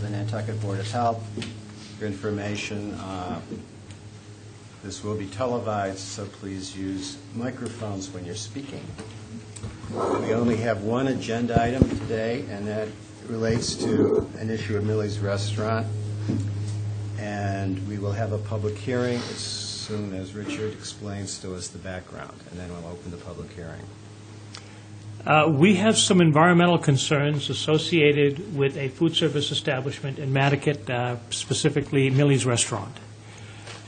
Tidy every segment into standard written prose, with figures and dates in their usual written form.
the Nantucket Board of Health. For information, this will be televised, so please use microphones when you're speaking. We only have one agenda item today, and that relates to an issue of Millie's Restaurant. And we will have a public hearing as soon as Richard explains to us the background, and then we'll open the public hearing. We have some environmental concerns associated with a food service establishment in Nantucket, specifically Millie's Restaurant.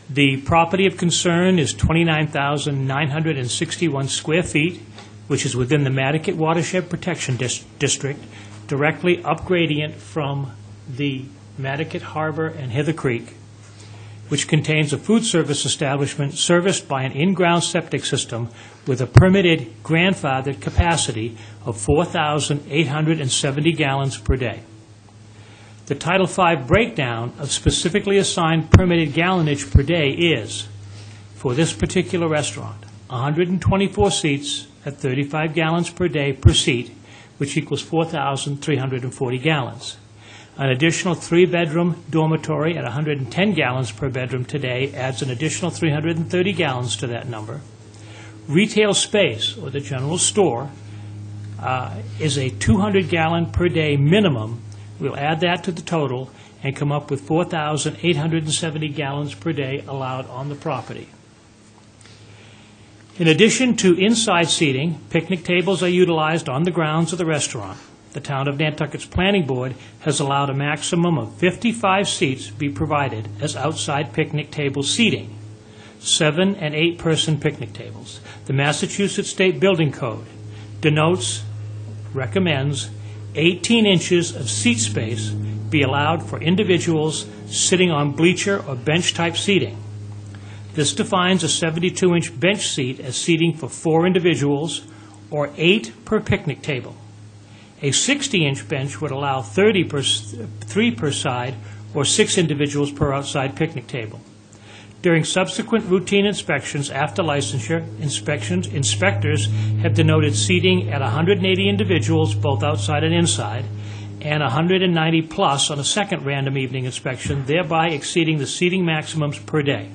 The property of concern is 29,961 square feet, which is within the Nantucket Watershed Protection District, directly up gradient from the Nantucket Harbor and Hither Creek, which contains a food service establishment serviced by an in-ground septic system with a permitted grandfathered capacity of 4,870 gallons per day. The Title V breakdown of specifically assigned permitted gallonage per day is, for this particular restaurant, 124 seats at 35 gallons per day per seat, which equals 4,340 gallons. An additional 3-bedroom dormitory at 110 gallons per bedroom today adds an additional 330 gallons to that number. Retail space, or the general store, is a 200-gallon per day minimum. We'll add that to the total and come up with 4,870 gallons per day allowed on the property. In addition to inside seating, picnic tables are utilized on the grounds of the restaurant. The Town of Nantucket's Planning Board has allowed a maximum of 55 seats be provided as outside picnic table seating, 7- and 8-person picnic tables. The Massachusetts State Building Code recommends 18 inches of seat space be allowed for individuals sitting on bleacher or bench-type seating. This defines a 72-inch bench seat as seating for 4 individuals or 8 per picnic table. A 60-inch bench would allow 3 per side or 6 individuals per outside picnic table. During subsequent routine inspections after licensure, inspectors have denoted seating at 180 individuals, both outside and inside, and 190 plus on a second random evening inspection, thereby exceeding the seating maximums per day.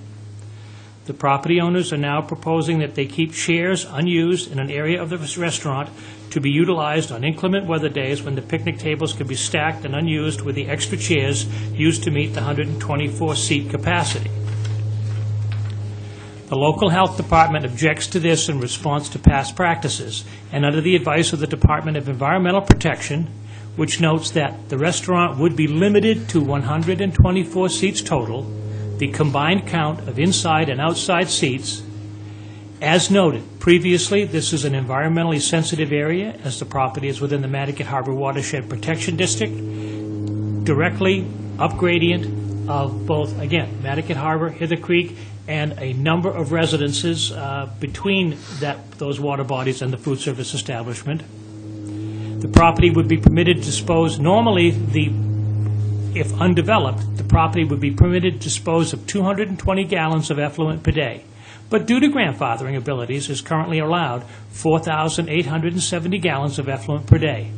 The property owners are now proposing that they keep chairs unused in an area of the restaurant to be utilized on inclement weather days when the picnic tables can be stacked and unused, with the extra chairs used to meet the 124-seat capacity. The local health department objects to this in response to past practices, and under the advice of the Department of Environmental Protection, which notes that the restaurant would be limited to 124 seats total, the combined count of inside and outside seats. As noted previously, this is an environmentally sensitive area, as the property is within the Nantucket Harbor Watershed Protection District, directly up gradient of both, again, Nantucket Harbor, Hither Creek, and a number of residences between those water bodies and the food service establishment. The property would be permitted to dispose, normally, if undeveloped, the property would be permitted to dispose of 220 gallons of effluent per day. But due to grandfathering abilities, is currently allowed 4,870 gallons of effluent per day.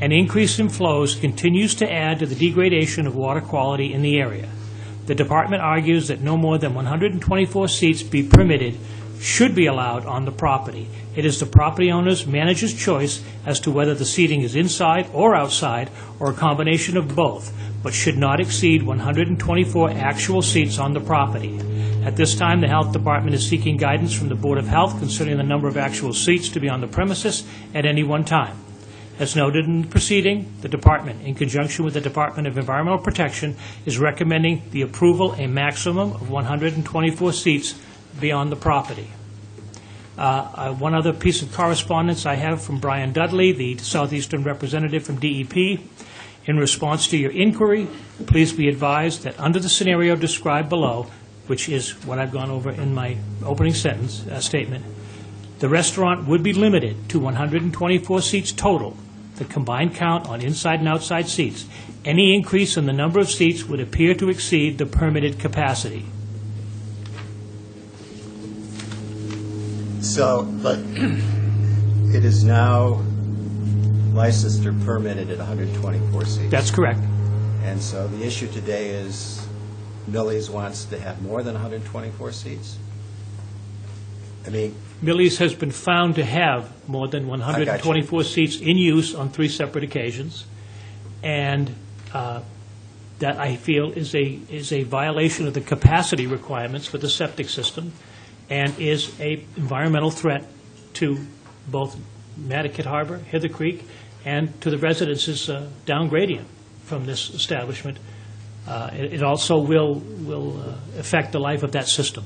An increase in flows continues to add to the degradation of water quality in the area. The department argues that no more than 124 seats be permitted should be allowed on the property. It is the property owner's manager's choice as to whether the seating is inside or outside, or a combination of both, but should not exceed 124 actual seats on the property. At this time, the Health Department is seeking guidance from the Board of Health concerning the number of actual seats to be on the premises at any one time. As noted in the proceeding, the Department, in conjunction with the Department of Environmental Protection, is recommending the approval a maximum of 124 seats be on the property. One other piece of correspondence I have from Brian Dudley, the Southeastern representative from DEP. In response to your inquiry, please be advised that under the scenario described below, which is what I've gone over in my opening statement, the restaurant would be limited to 124 seats total, the combined count on inside and outside seats. Any increase in the number of seats would appear to exceed the permitted capacity. So, but it is now licensed or permitted at 124 seats. That's correct. And so the issue today is Millie's wants to have more than 124 seats? I mean, Millie's has been found to have more than 124 seats in use on 3 separate occasions, and that I feel is a violation of the capacity requirements for the septic system, and is a environmental threat to both Nantucket Harbor, Hither Creek, and to the residences down gradient from this establishment. It also will affect the life of that system.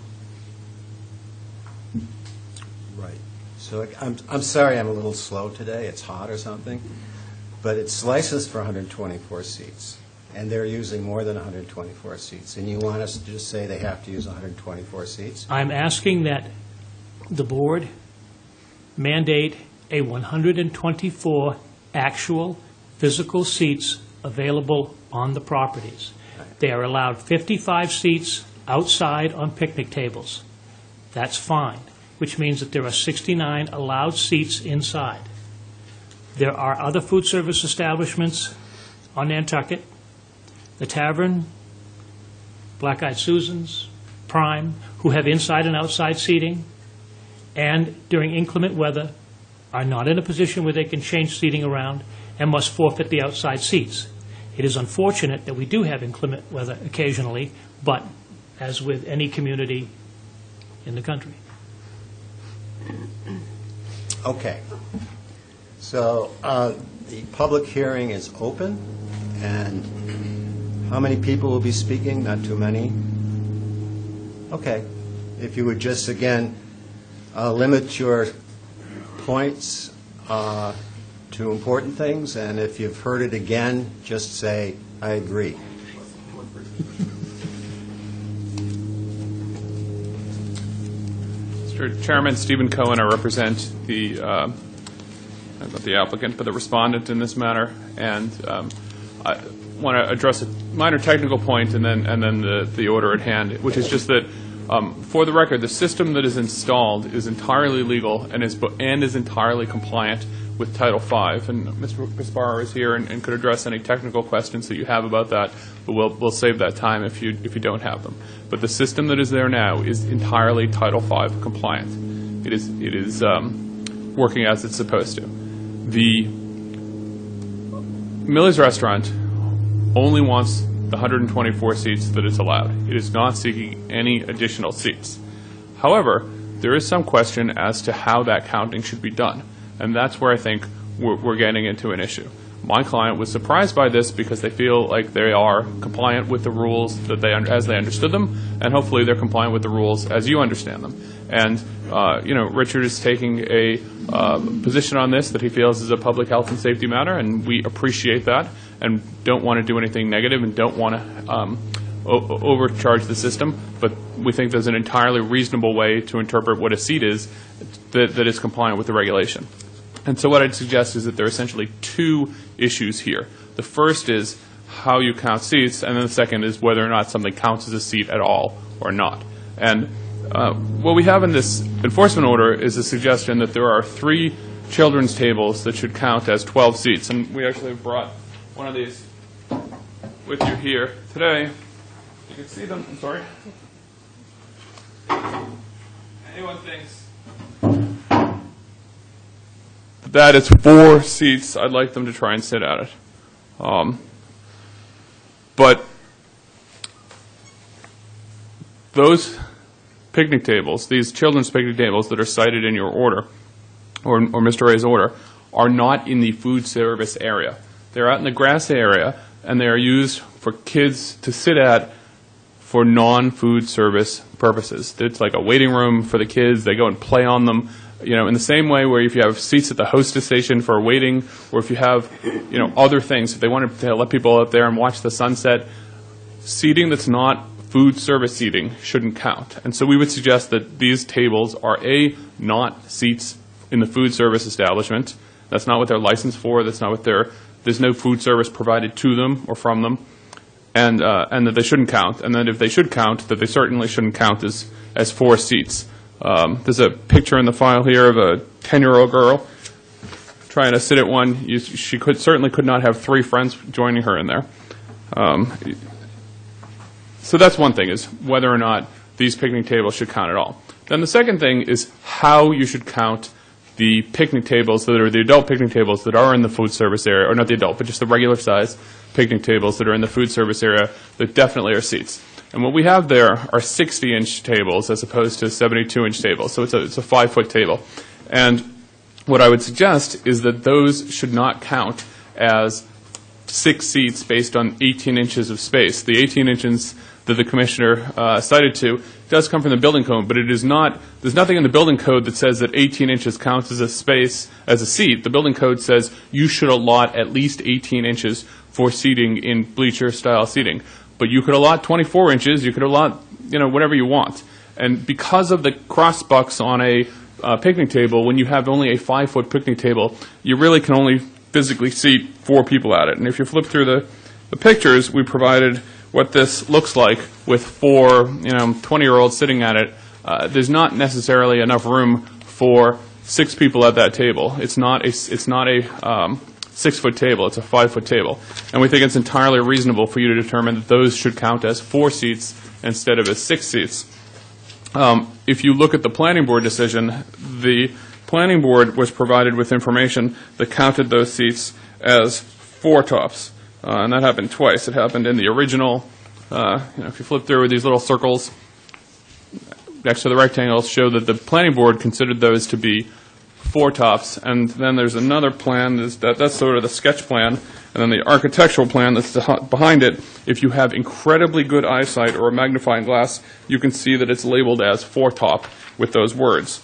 right. So I'm sorry I'm a little slow today. It's hot or something. But it's licensed for 124 seats, and they're using more than 124 seats. And you want us to just say they have to use 124 seats? I'm asking that the board mandate a 124 actual physical seats available on the properties. They are allowed 55 seats outside on picnic tables. That's fine, which means that there are 69 allowed seats inside. There are other food service establishments on Nantucket, the Tavern, Black Eyed Susans, Prime, who have inside and outside seating, and during inclement weather are not in a position where they can change seating around and must forfeit the outside seats. It is unfortunate that we do have inclement weather occasionally, but as with any community in the country. Okay. So the public hearing is open, and how many people will be speaking? Not too many? Okay. If you would just, again, limit your points to important things, and if you've heard it again, just say, I agree. Mr. Chairman, Stephen Cohen, I represent the, not the applicant, but the respondent in this matter, and I want to address a minor technical point and then the order at hand, which is just that, for the record, the system that is installed is entirely legal and is entirely compliant with Title V. And Mr. Gaspar is here and could address any technical questions that you have about that, but we'll save that time if you don't have them. But the system that is there now is entirely Title V compliant. It is working as it's supposed to. The Millie's Restaurant only wants the 124 seats that it's allowed. It is not seeking any additional seats. However, there is some question as to how that counting should be done, and that's where I think we're getting into an issue. My client was surprised by this because they feel like they are compliant with the rules that as they understood them, and hopefully they're compliant with the rules as you understand them. And Richard is taking a position on this that he feels is a public health and safety matter, and we appreciate that and don't want to do anything negative and don't want to overcharge the system, but we think there's an entirely reasonable way to interpret what a seat is that is compliant with the regulation. And so what I'd suggest is that there are essentially 2 issues here. The first is how you count seats, and then the second is whether or not something counts as a seat at all or not. And what we have in this enforcement order is a suggestion that there are 3 children's tables that should count as 12 seats. And we actually have brought one of these with you here today. You can see them. I'm sorry. Anyone thinks that is 4 seats, I'd like them to try and sit at it. But those picnic tables, these children's picnic tables that are cited in your order, or Mr. Ray's order, are not in the food service area. They're out in the grass area, and they are used for kids to sit at for non-food service purposes. It's like a waiting room for the kids. They go and play on them. In the same way where if you have seats at the hostess station for waiting, or if you have, other things, if they want to let people out there and watch the sunset, seating that's not food service seating shouldn't count. And so we would suggest that these tables are not seats in the food service establishment. That's not what they're licensed for. That's not what there's no food service provided to them or from them, and that they shouldn't count. And that if they should count, that they certainly shouldn't count as 4 seats. There's a picture in the file here of a 10-year-old girl trying to sit at one. She certainly could not have 3 friends joining her in there. So that's one thing, is whether or not these picnic tables should count at all. Then the second thing is how you should count the picnic tables that are the adult picnic tables that are in the food service area, or not the adult, but just the regular size picnic tables that are in the food service area that definitely are seats. And what we have there are 60-inch tables as opposed to 72-inch tables. So it's a 5-foot table. And what I would suggest is that those should not count as 6 seats based on 18 inches of space. The 18 inches that the commissioner cited to does come from the building code, but it is not. There's nothing in the building code that says that 18 inches counts as a space, as a seat. The building code says you should allot at least 18 inches for seating in bleacher-style seating. But you could allot 24 inches. You could allot, whatever you want. And because of the cross bucks on a picnic table, when you have only a 5-foot picnic table, you really can only physically seat 4 people at it. And if you flip through the pictures, we provided what this looks like with 4, 20-year-olds sitting at it. There's not necessarily enough room for 6 people at that table. It's not a 6-foot table. It's a 5-foot table. And we think it's entirely reasonable for you to determine that those should count as 4 seats instead of as 6 seats. If you look at the planning board decision, the planning board was provided with information that counted those seats as 4 tops. And that happened twice. It happened in the original, if you flip through these little circles next to the rectangles, show that the planning board considered those to be 4 tops. And then there's another plan, that's sort of the sketch plan, and then the architectural plan that's behind it. If you have incredibly good eyesight or a magnifying glass, you can see that it's labeled as 4 top with those words.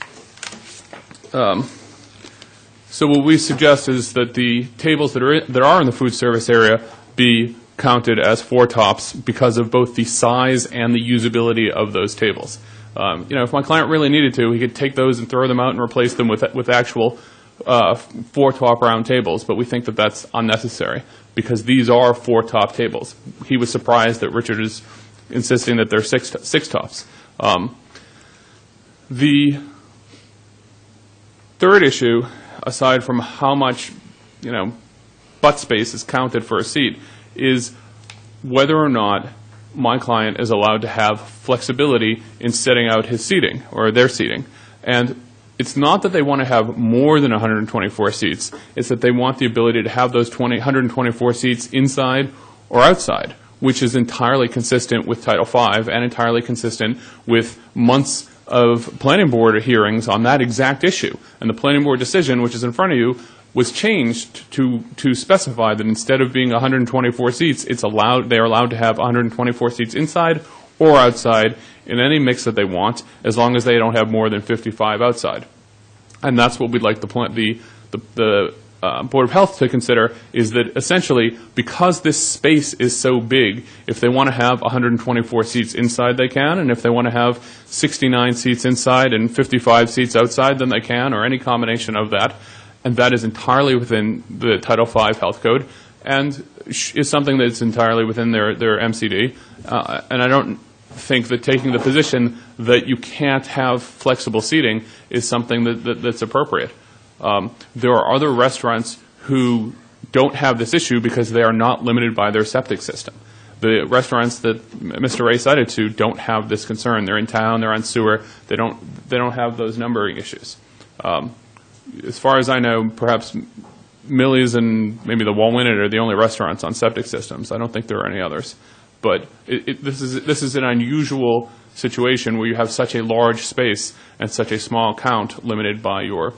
So what we suggest is that the tables that are in the food service area be counted as 4 tops because of both the size and the usability of those tables. If my client really needed to, he could take those and throw them out and replace them with actual 4 top round tables, but we think that that's unnecessary because these are 4 top tables. He was surprised that Richard is insisting that they're 6 tops. The third issue, aside from how much, butt space is counted for a seat, is whether or not my client is allowed to have flexibility in setting out his seating or their seating. And it's not that they want to have more than 124 seats. It's that they want the ability to have those 124 seats inside or outside, which is entirely consistent with Title V and entirely consistent with months of planning board hearings on that exact issue. And the planning board decision, which is in front of you, was changed to specify that instead of being 124 seats, they are allowed to have 124 seats inside or outside in any mix that they want, as long as they don't have more than 55 outside. And that's what we'd like the Board of Health to consider, is that essentially, because this space is so big, if they want to have 124 seats inside, they can, and if they want to have 69 seats inside and 55 seats outside, then they can, or any combination of that. And that is entirely within the Title V Health Code, and is something that's entirely within their MCD. And I don't think that taking the position that you can't have flexible seating is something that's appropriate. There are other restaurants who don't have this issue because they are not limited by their septic system. The restaurants that Mr. Ray cited to don't have this concern. They're in town, they're on sewer, they don't have those numbering issues. As far as I know, perhaps Millie's and maybe the Walwinnet are the only restaurants on septic systems. I don't think there are any others. But this is an unusual situation where you have such a large space and such a small count limited by your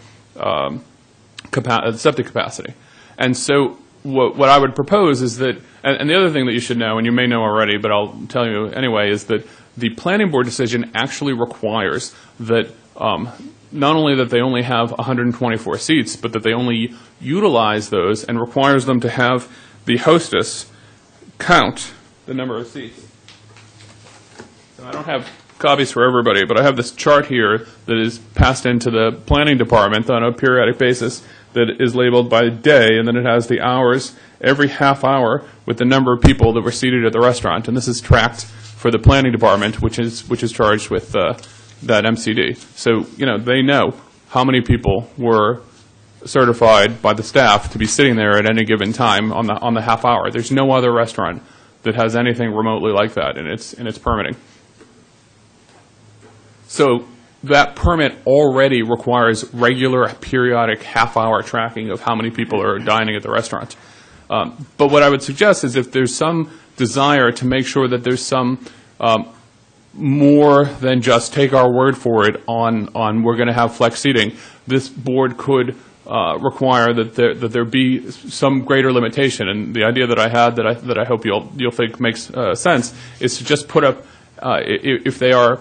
septic capacity. And so what I would propose is that, and the other thing that you should know, and you may know already, but I'll tell you anyway, is that the planning board decision actually requires that not only that they only have 124 seats, but that they only utilize those, and requires them to have the hostess count the number of seats. So I don't have copies for everybody, but I have this chart here that is passed into the planning department on a periodic basis that is labeled by day, and then it has the hours every half hour with the number of people that were seated at the restaurant. And this is tracked for the planning department, which is charged with that MCD. So, they know how many people were certified by the staff to be sitting there at any given time on the half hour. There's no other restaurant that has anything remotely like that in its permitting. So that permit already requires regular, periodic, half-hour tracking of how many people are dining at the restaurant. But what I would suggest is if there's some desire to make sure that there's some more than just take our word for it on we're going to have flex seating, this board could require that there be some greater limitation. And the idea that I had that I hope you'll think makes sense is to just put up if they are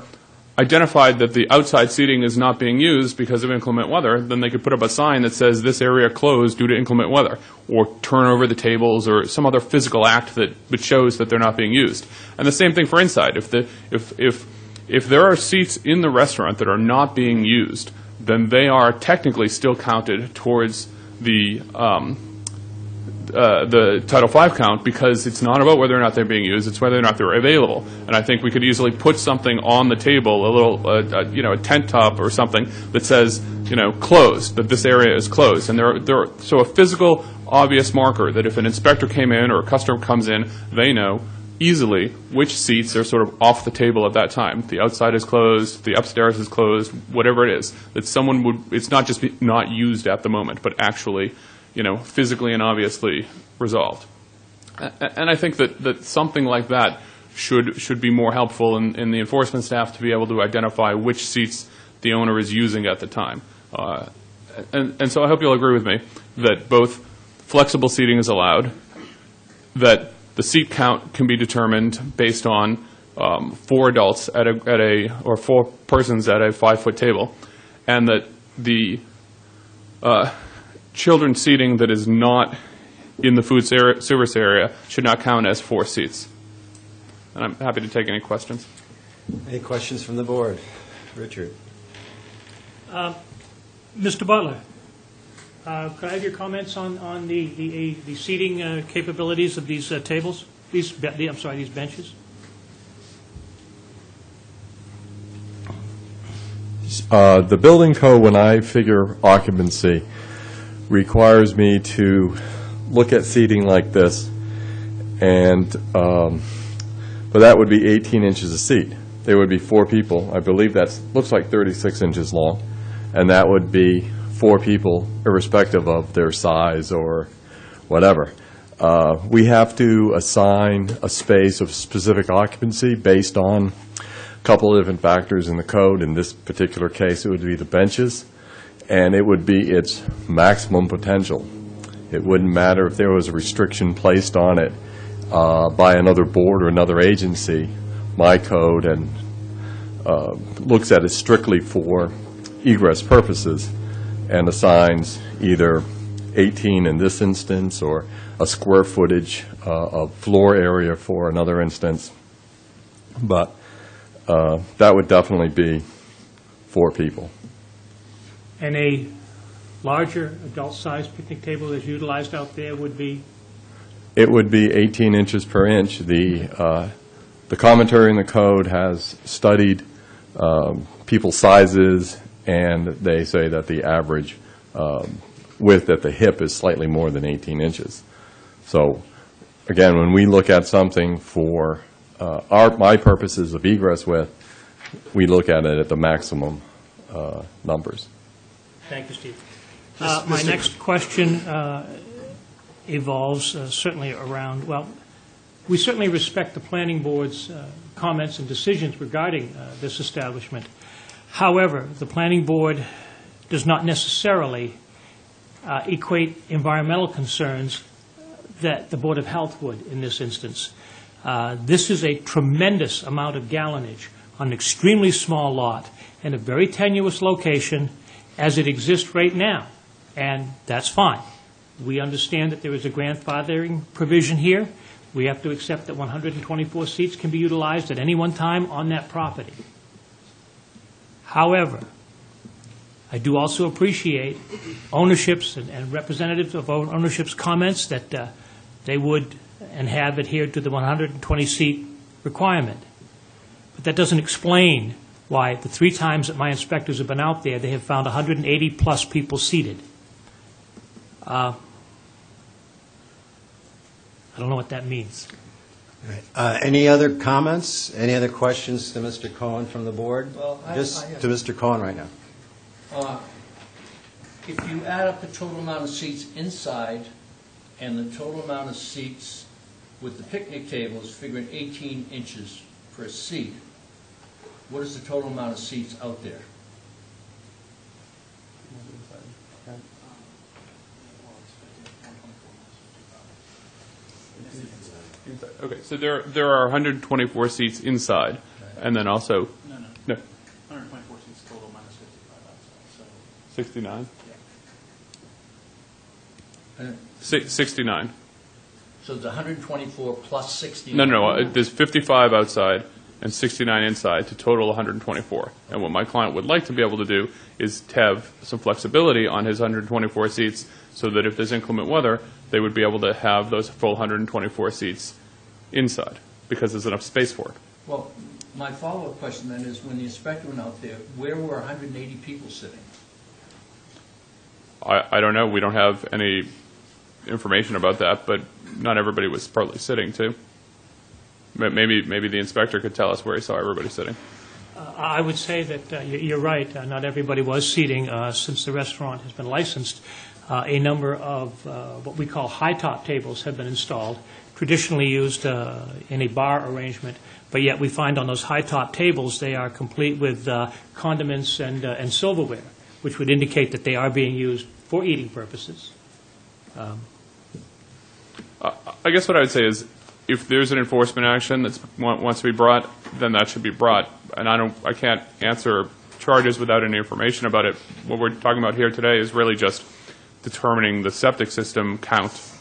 identified that the outside seating is not being used because of inclement weather, then they could put up a sign that says this area closed due to inclement weather, or turn over the tables, or some other physical act that shows that they're not being used. And the same thing for inside. If there are seats in the restaurant that are not being used, then they are technically still counted towards the Title V count, because it's not about whether or not they're being used, it's whether or not they're available. And I think we could easily put something on the table, a little, a tent top or something that says, closed, that this area is closed. And so a physical, obvious marker that if an inspector came in or a customer comes in, they know easily which seats are sort of off the table at that time. The outside is closed, the upstairs is closed, whatever it is. That someone would, it's not just not used at the moment, but actually physically and obviously resolved. And I think that something like that should be more helpful in the enforcement staff to be able to identify which seats the owner is using at the time. And so I hope you'll agree with me that both flexible seating is allowed, that the seat count can be determined based on 4 adults or 4 persons at a 5-foot table, and that the children's seating that is not in the food service area should not count as 4 seats. And I'm happy to take any questions. Any questions from the board? Richard. Mr. Butler, could I have your comments on the seating capabilities of these tables? These benches? The building code, when I figure occupancy, requires me to look at seating like this, and but that would be 18 inches a seat. There would be 4 people. I believe that looks like 36 inches long, and that would be 4 people, irrespective of their size or whatever. We have to assign a space of specific occupancy based on a couple of different factors in the code. In this particular case, it would be the benches, and it would be its maximum potential. It wouldn't matter if there was a restriction placed on it by another board or another agency. My code and looks at it strictly for egress purposes and assigns either 18 in this instance or a square footage of floor area for another instance. But that would definitely be 4 people. And a larger adult-sized picnic table that's utilized out there would be? It would be 18 inches per inch. The commentary in the code has studied people's sizes, and they say that the average width at the hip is slightly more than 18 inches. So, again, when we look at something for my purposes of egress width, we look at it at the maximum numbers. Thank you, Steve. My next question evolves certainly around, well, we certainly respect the planning board's comments and decisions regarding this establishment. However, the planning board does not necessarily equate environmental concerns that the Board of Health would in this instance. This is a tremendous amount of gallonage on an extremely small lot in a very tenuous location as it exists right now, and that's fine. We understand that there is a grandfathering provision here. We have to accept that 124 seats can be utilized at any one time on that property. However, I do also appreciate ownership's and representatives of ownership's comments that they would and have adhered to the 120-seat requirement. But that doesn't explain why the 3 times that my inspectors have been out there, they have found 180-plus people seated. I don't know what that means. Any other comments? Any other questions to Mr. Cohen from the board? Well, Just to Mr. Cohen right now. If you add up the total amount of seats inside and the total amount of seats with the picnic tables, figuring 18 inches per seat, what is the total amount of seats out there? Okay, so there are 124 seats inside, and then also... No. 124 seats total minus 55 outside, so... 69? Uh, 69. So it's 124 plus 69? No, there's 55 outside and 69 inside to total 124. And what my client would like to be able to do is to have some flexibility on his 124 seats so that if there's inclement weather, they would be able to have those full 124 seats inside because there's enough space for it. Well, my follow-up question then is, when the inspector went out there, where were 180 people sitting? I don't know. We don't have any information about that, but not everybody was partly sitting, too. Maybe the inspector could tell us where he saw everybody sitting. I would say that you're right. Not everybody was seating. Since the restaurant has been licensed, a number of what we call high-top tables have been installed, traditionally used in a bar arrangement, but yet we find on those high-top tables they are complete with condiments and silverware, which would indicate that they are being used for eating purposes. I guess what I would say is, if there's an enforcement action that wants to be brought, then that should be brought. And I can't answer charges without any information about it. What we're talking about here today is really just determining the septic system count.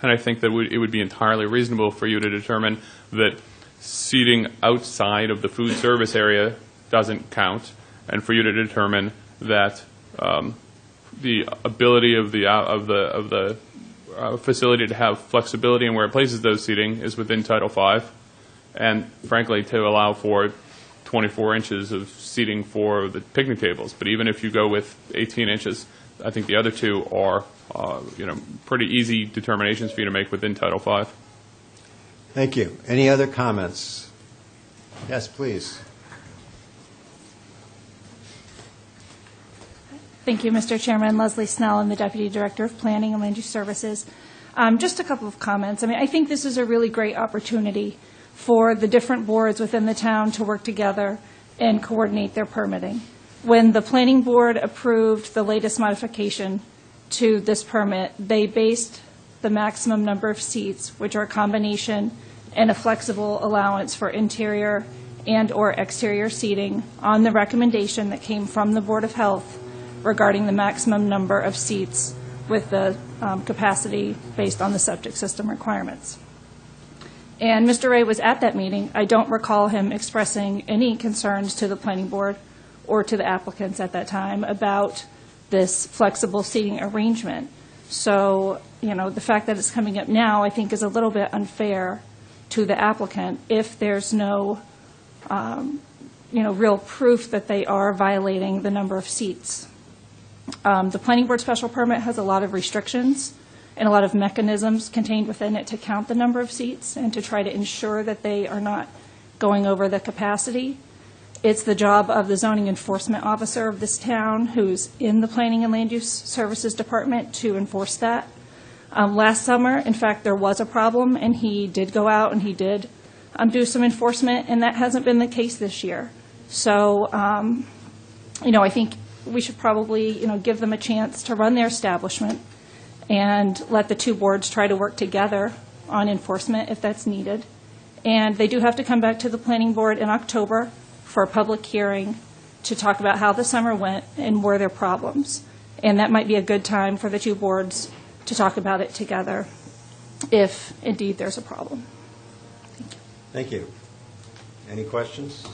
And I think that it would be entirely reasonable for you to determine that seating outside of the food service area doesn't count, and for you to determine that the ability of the facility to have flexibility in where it places those seating is within Title V, and frankly to allow for 24 inches of seating for the picnic tables. But even if you go with 18 inches, I think the other two are pretty easy determinations for you to make within Title V. Thank you. Any other comments? Yes, please. Thank you, Mr. Chairman. Leslie Snell, I'm the Deputy Director of Planning and Land Use Services. Just a couple of comments. I think this is a really great opportunity for the different boards within the town to work together and coordinate their permitting. When the Planning Board approved the latest modification to this permit, they based the maximum number of seats, which are a combination and a flexible allowance for interior and/or exterior seating, on the recommendation that came from the Board of Health regarding the maximum number of seats with the capacity based on the septic system requirements. And Mr. Ray was at that meeting. I don't recall him expressing any concerns to the Planning Board or to the applicants at that time about this flexible seating arrangement. So, the fact that it's coming up now, I think, is a little bit unfair to the applicant if there's no, real proof that they are violating the number of seats. The Planning Board special permit has a lot of restrictions and a lot of mechanisms contained within it to count the number of seats and to try to ensure that they are not going over the capacity. It's the job of the zoning enforcement officer of this town, who's in the Planning and Land Use Services Department, to enforce that. Last summer, in fact, there was a problem, and he did go out and he did do some enforcement, and that hasn't been the case this year. So, I think we should probably, give them a chance to run their establishment and let the two boards try to work together on enforcement if that's needed. And they do have to come back to the Planning Board in October for a public hearing to talk about how the summer went and were there problems. And that might be a good time for the two boards to talk about it together if indeed there's a problem. Thank you. Any questions?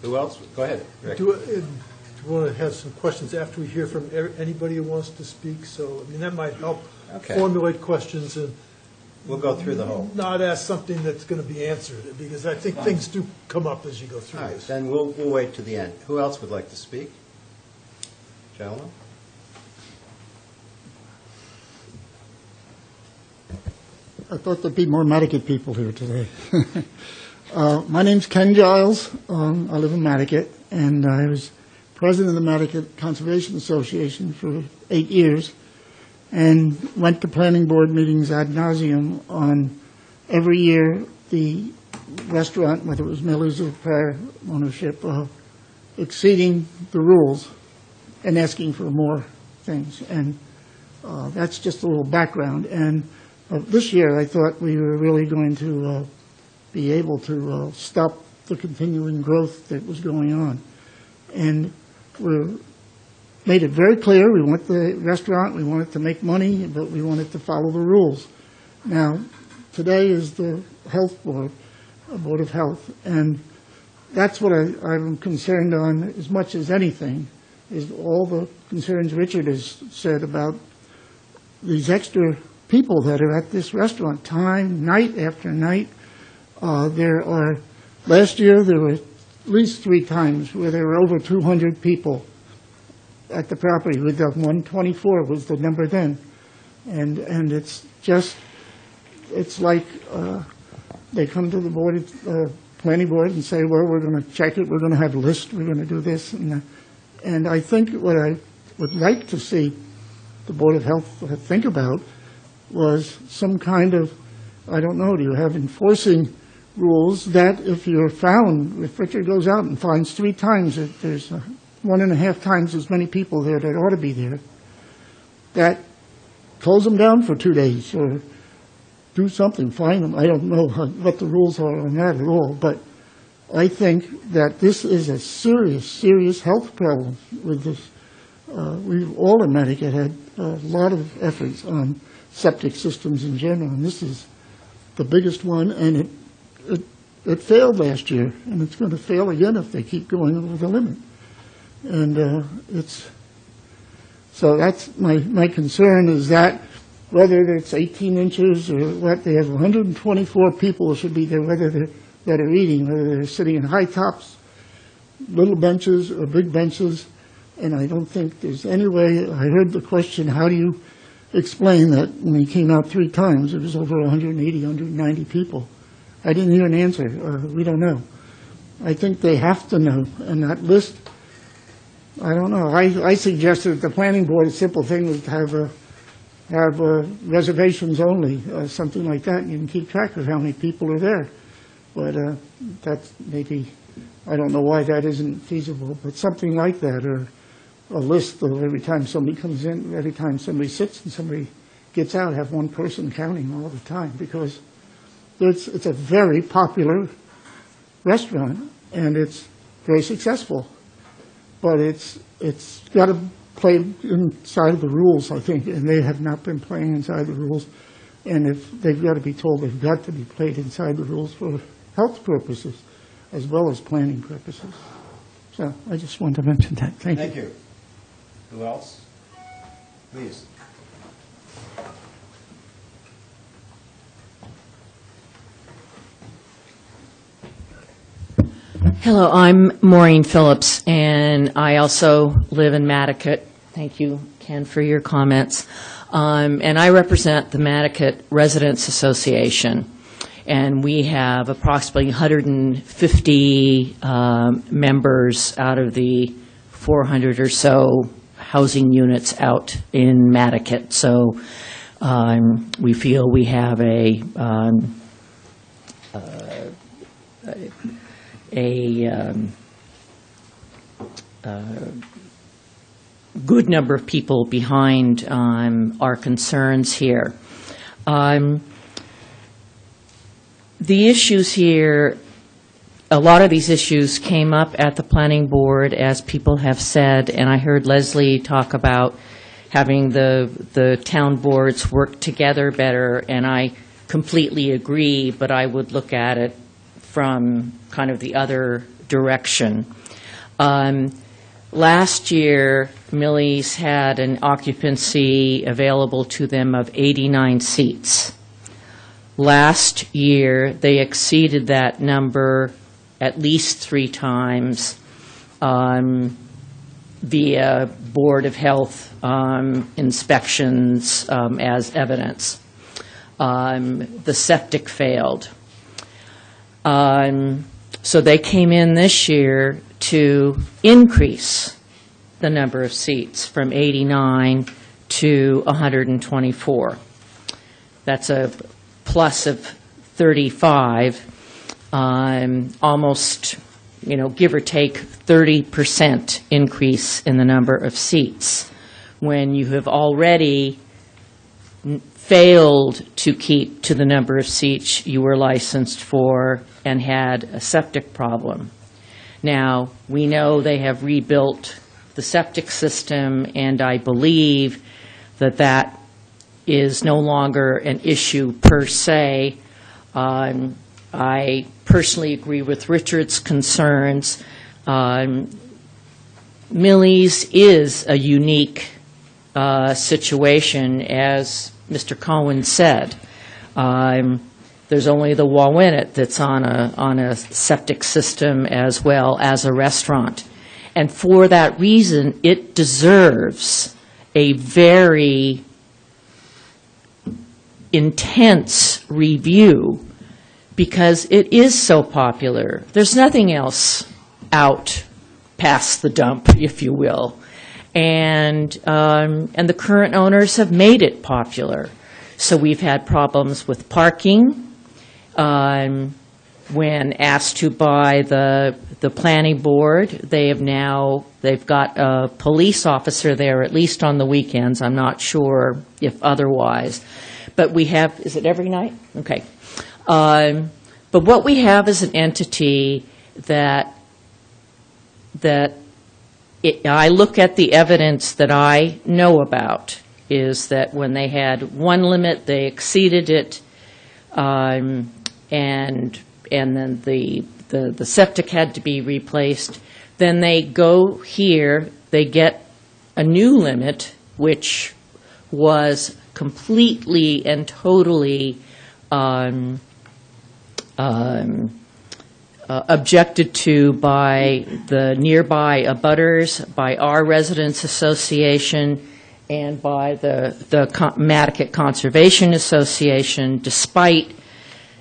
Who else? Go ahead, Rick. Do you want to have some questions after we hear from anybody who wants to speak? So, that might help formulate questions and We'll go through the whole. not ask something that's going to be answered, because I think things do come up as you go through All right, this. then we'll wait to the end. Who else would like to speak? Gentlemen? I thought there'd be more Nantucket people here today. My name's Ken Giles. I live in Nantucket, and I was president of the Nantucket Conservation Association for 8 years, and went to planning board meetings ad nauseum on every year the restaurant, whether it was Miller's or prior ownership, exceeding the rules and asking for more things. And that's just a little background. And this year, I thought we were really going to be able to stop the continuing growth that was going on. And we made it very clear, we want the restaurant, we want it to make money, but we want it to follow the rules. Now, today is the health board, Board of Health, and that's what I'm concerned on as much as anything, is all the concerns Richard has said about these extra people that are at this restaurant, night after night. Last year there were at least 3 times where there were over 200 people at the property. With the 124 was the number then. And it's just, it's like they come to the board, planning board, and say, well, we're going to check it, we're going to have a list, we're going to do this. And I think what I would like to see the Board of Health think about was some kind of, I don't know, do you have enforcing rules that if you're found, if Richard goes out and finds 3 times that there's 1.5 times as many people there that ought to be there, that close them down for 2 days or do something, fine them. I don't know what the rules are on that at all, but I think that this is a serious, serious health problem with this. We've all in Nantucket had a lot of efforts on septic systems in general, and this is the biggest one, and it failed last year, and it's going to fail again if they keep going over the limit. And so that's my concern, is that whether it's 18 inches or what, they have 124 people who should be there, whether that are eating, whether they're sitting in high tops, little benches or big benches. And I don't think there's any way. I heard the question, how do you explain that when he came out 3 times, it was over 180, 190 people? I didn't hear an answer. We don't know. I think they have to know. And that list, I don't know. I suggested the planning board, a simple thing was to have reservations only, something like that. You can keep track of how many people are there. But that's maybe, I don't know why that isn't feasible, but something like that, or a list of every time somebody comes in, every time somebody sits and somebody gets out, have one person counting all the time, because it's a very popular restaurant and it's very successful, but it's got to play inside of the rules, I think, and they have not been playing inside the rules. And if they've got to be told they've got to be played inside the rules for health purposes as well as planning purposes. So I just wanted to mention that. Thank you. Thank you. Who else? Please. Hello, I'm Maureen Phillips, and I also live in Nantucket. Thank you, Ken, for your comments. And I represent the Nantucket Residents Association, and we have approximately 150 members out of the 400 or so housing units out in Nantucket. So we feel we have a good number of people behind our concerns here. The issues here, a lot of these issues came up at the planning board, as people have said, and I heard Leslie talk about having the town boards work together better, and I completely agree, but I would look at it from kind of the other direction. Last year, Millie's had an occupancy available to them of 89 seats. Last year, they exceeded that number at least 3 times via Board of Health inspections as evidence. The septic failed. So they came in this year to increase the number of seats from 89 to 124. That's a plus of 35, almost, give or take 30% increase in the number of seats when you have already failed to keep to the number of seats you were licensed for and had a septic problem. Now, we know they have rebuilt the septic system, and I believe that that is no longer an issue per se. I personally agree with Richard's concerns. Millie's is a unique situation, as Mr. Cohen said. There's only the Wawinit that's on a septic system as well as a restaurant. And for that reason, it deserves a very intense review because it is so popular. There's nothing else out past the dump, if you will. And the current owners have made it popular. So we've had problems with parking. When asked to buy the planning board, they've got a police officer there, at least on the weekends. I'm not sure if otherwise. But we have, is it every night? Okay. But what we have is an entity that I look at the evidence that I know about, is that when they had one limit, they exceeded it, and then the septic had to be replaced. Then they go here, they get a new limit, which was completely and totally objected to by the nearby abutters, by our residents association, and by the Nantucket Conservation Association. Despite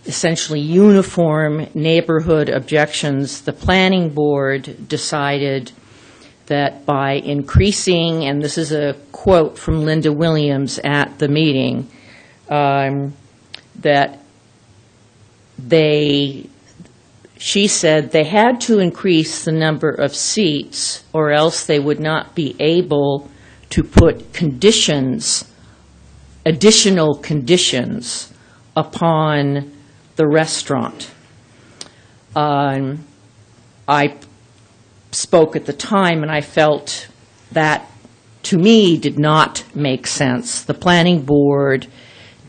essentially uniform neighborhood objections, the planning board decided that by increasing, and this is a quote from Linda Williams at the meeting, that she said they had to increase the number of seats or else they would not be able to put conditions, additional conditions, upon the restaurant. I spoke at the time and I felt that, to me, did not make sense. The planning board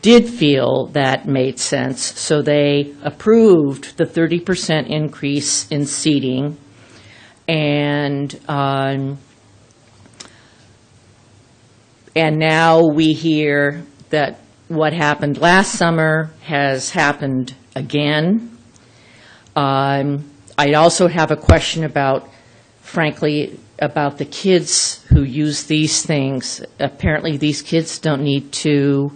did feel that made sense, so they approved the 30% increase in seating, and now we hear that what happened last summer has happened again. I also have a question about, frankly, about the kids who use these things. Apparently, these kids don't need to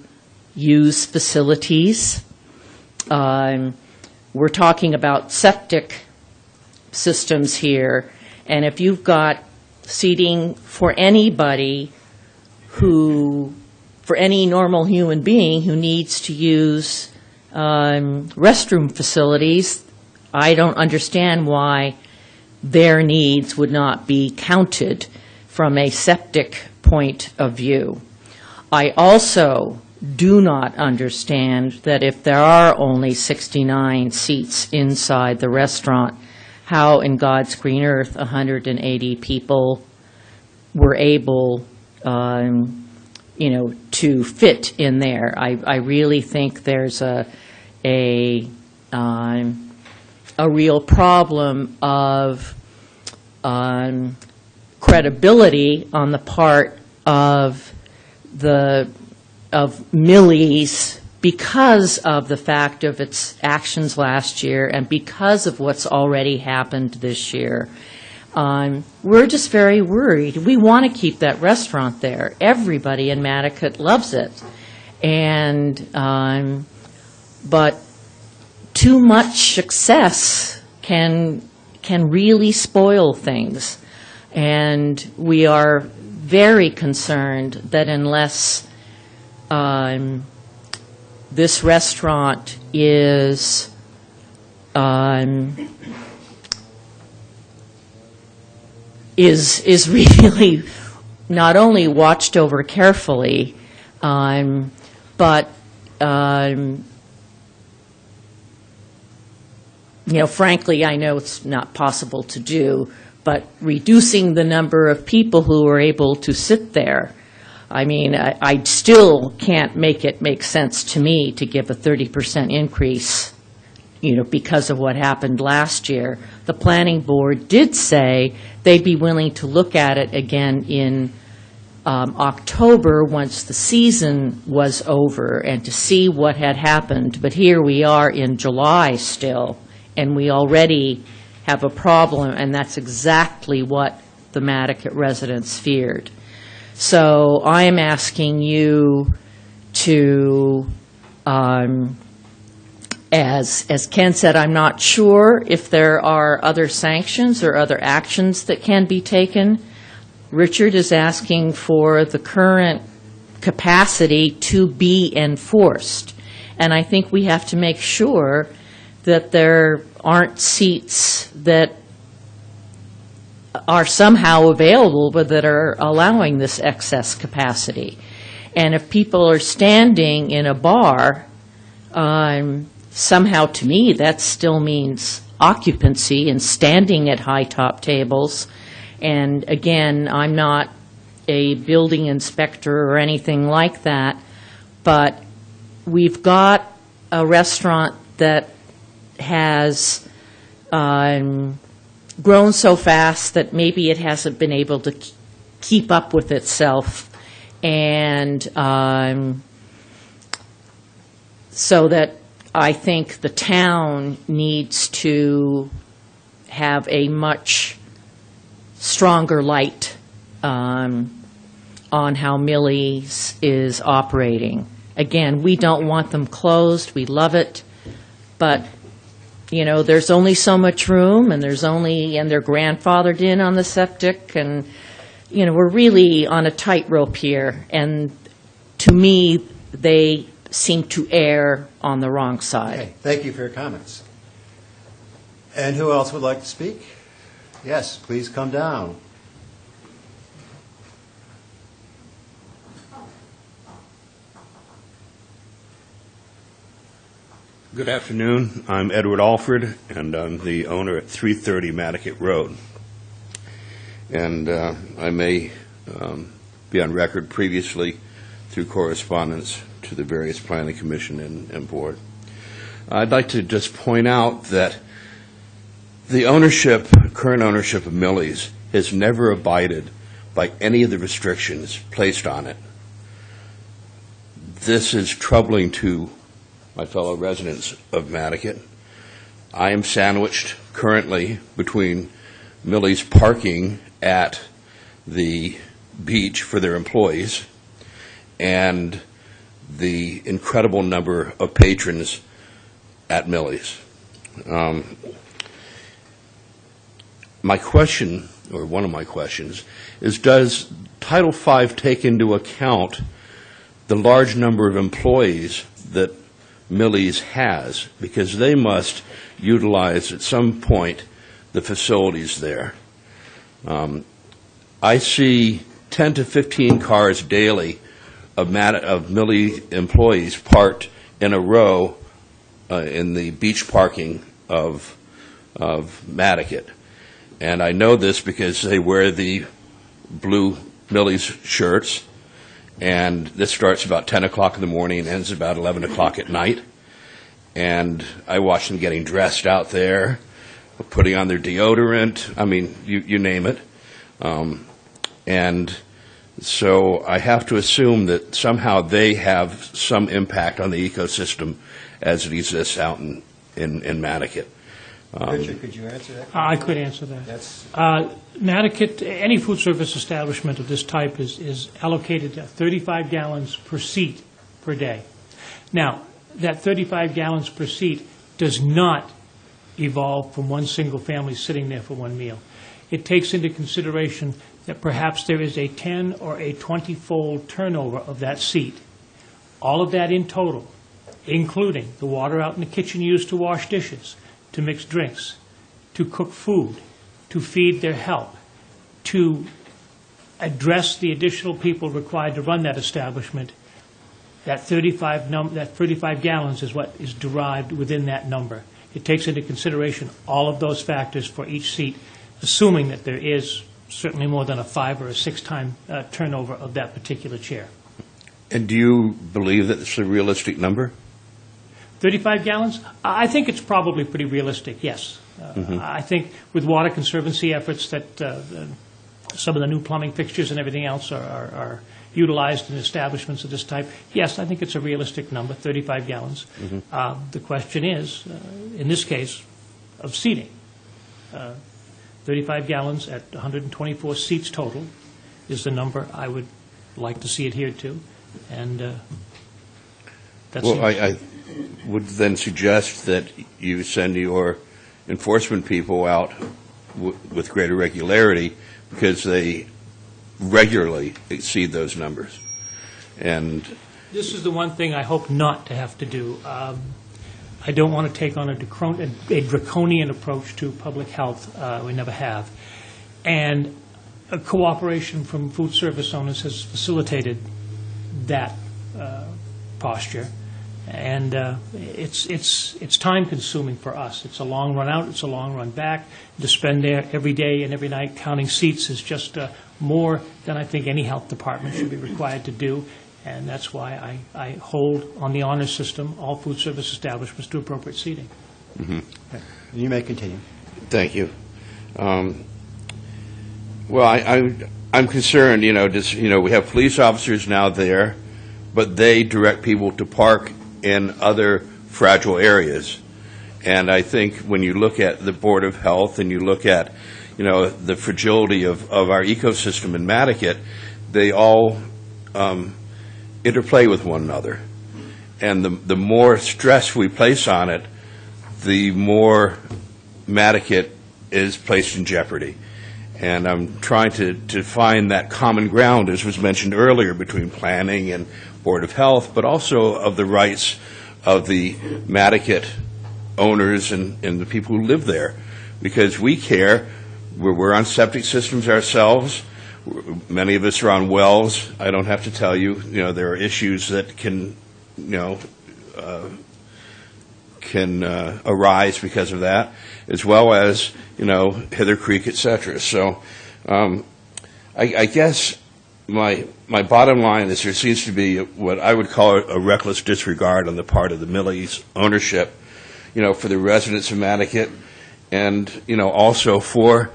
use facilities. We're talking about septic systems here, and if you've got seating for anybody for any normal human being who needs to use restroom facilities, I don't understand why their needs would not be counted from a septic point of view. I also do not understand that if there are only 69 seats inside the restaurant, how in God's green earth 180 people were able to fit in there. I really think there's a real problem of credibility on the part of Millie's because of the fact of its actions last year and because of what's already happened this year. We're just very worried. We want to keep that restaurant there. Everybody in Nantucket loves it. And, but too much success can really spoil things. And we are very concerned that unless this restaurant is really not only watched over carefully, but frankly, I know it's not possible to do, but reducing the number of people who are able to sit there. I mean, I still can't make it make sense to me to give a 30% increase, because of what happened last year. The planning board did say they'd be willing to look at it again in October once the season was over and to see what had happened. But here we are in July still, and we already have a problem, and that's exactly what the Nantucket residents feared. So I am asking you to, as Ken said, I'm not sure if there are other sanctions or other actions that can be taken. Richard is asking for the current capacity to be enforced. And I think we have to make sure that there aren't seats that are somehow available but that are allowing this excess capacity. And if people are standing in a bar, somehow to me that still means occupancy and standing at high top tables. And again, I'm not a building inspector or anything like that, but we've got a restaurant that has grown so fast that maybe it hasn't been able to keep up with itself. And so that I think the town needs to have a much stronger light on how Millie's is operating. Again, we don't want them closed. We love it. But, there's only so much room, and and they're grandfathered in on the septic, and, we're really on a tightrope here. And to me, they seem to err on the wrong side. Okay, thank you for your comments. And who else would like to speak? Yes, please come down. Good afternoon. I'm Edward Alford, and I'm the owner at 330 Nantucket Road. And I may be on record previously through correspondence to the various planning commission and board. I'd like to just point out that the current ownership of Millie's has never abided by any of the restrictions placed on it. This is troubling to my fellow residents of Nantucket. I am sandwiched currently between Millie's parking at the beach for their employees and the incredible number of patrons at Millie's. My question, or one of my questions, is does Title V take into account the large number of employees that Millie's has? Because they must utilize at some point the facilities there. I see 10 to 15 cars daily of Millie employees parked in a row in the beach parking of Nantucket. And I know this because they wear the blue Millie's shirts, and this starts about 10 o'clock in the morning and ends about 11 o'clock at night. And I watch them getting dressed out there, putting on their deodorant, I mean, you name it. And so I have to assume that somehow they have some impact on the ecosystem as it exists out in Nantucket. Richard, could you answer that? I could answer that. That's Nantucket, any food service establishment of this type is allocated 35 gallons per seat per day. Now, that 35 gallons per seat does not evolve from one single family sitting there for one meal. It takes into consideration that perhaps there is a 10 or a 20-fold turnover of that seat. All of that in total, including the water out in the kitchen used to wash dishes, to mix drinks, to cook food, to feed their help, to address the additional people required to run that establishment, that 35 gallons is what is derived within that number. It takes into consideration all of those factors for each seat, assuming that there is certainly more than a 5 or a 6 time turnover of that particular chair. And do you believe that it's a realistic number? 35 gallons? I think it's probably pretty realistic, yes. I think with water conservancy efforts that some of the new plumbing fixtures and everything else are utilized in establishments of this type, yes, I think it's a realistic number, 35 gallons. The question is, in this case, of seating. 35 gallons at 124 seats total is the number I would like to see adhered to. And that's well, I would then suggest that you send your enforcement people out with greater regularity, because they regularly exceed those numbers. And this is the one thing I hope not to have to do. I don't want to take on a draconian approach to public health. We never have. And a cooperation from food service owners has facilitated that posture. And it's time-consuming for us. It's a long run out, it's a long run back. To spend there every day and every night counting seats is just more than I think any health department should be required to do. And that's why I hold on the honor system all food service establishments to appropriate seating. Okay. You may continue. Thank you. Well, I'm concerned. We have police officers now there, but they direct people to park in other fragile areas. And I think when you look at the Board of Health and you look at, the fragility of our ecosystem in Nantucket, they all interplay with one another. And the more stress we place on it, the more Nantucket is placed in jeopardy. And I'm trying to find that common ground, as was mentioned earlier, between planning and Board of Health, but also of the rights of the Nantucket owners and the people who live there. Because we care. We're on septic systems ourselves. Many of us are on wells. I don't have to tell you, there are issues that can arise because of that, as well as, Hither Creek, et cetera. So I guess my bottom line is there seems to be what I would call a reckless disregard on the part of the Millie's ownership, for the residents of Nantucket, and, also for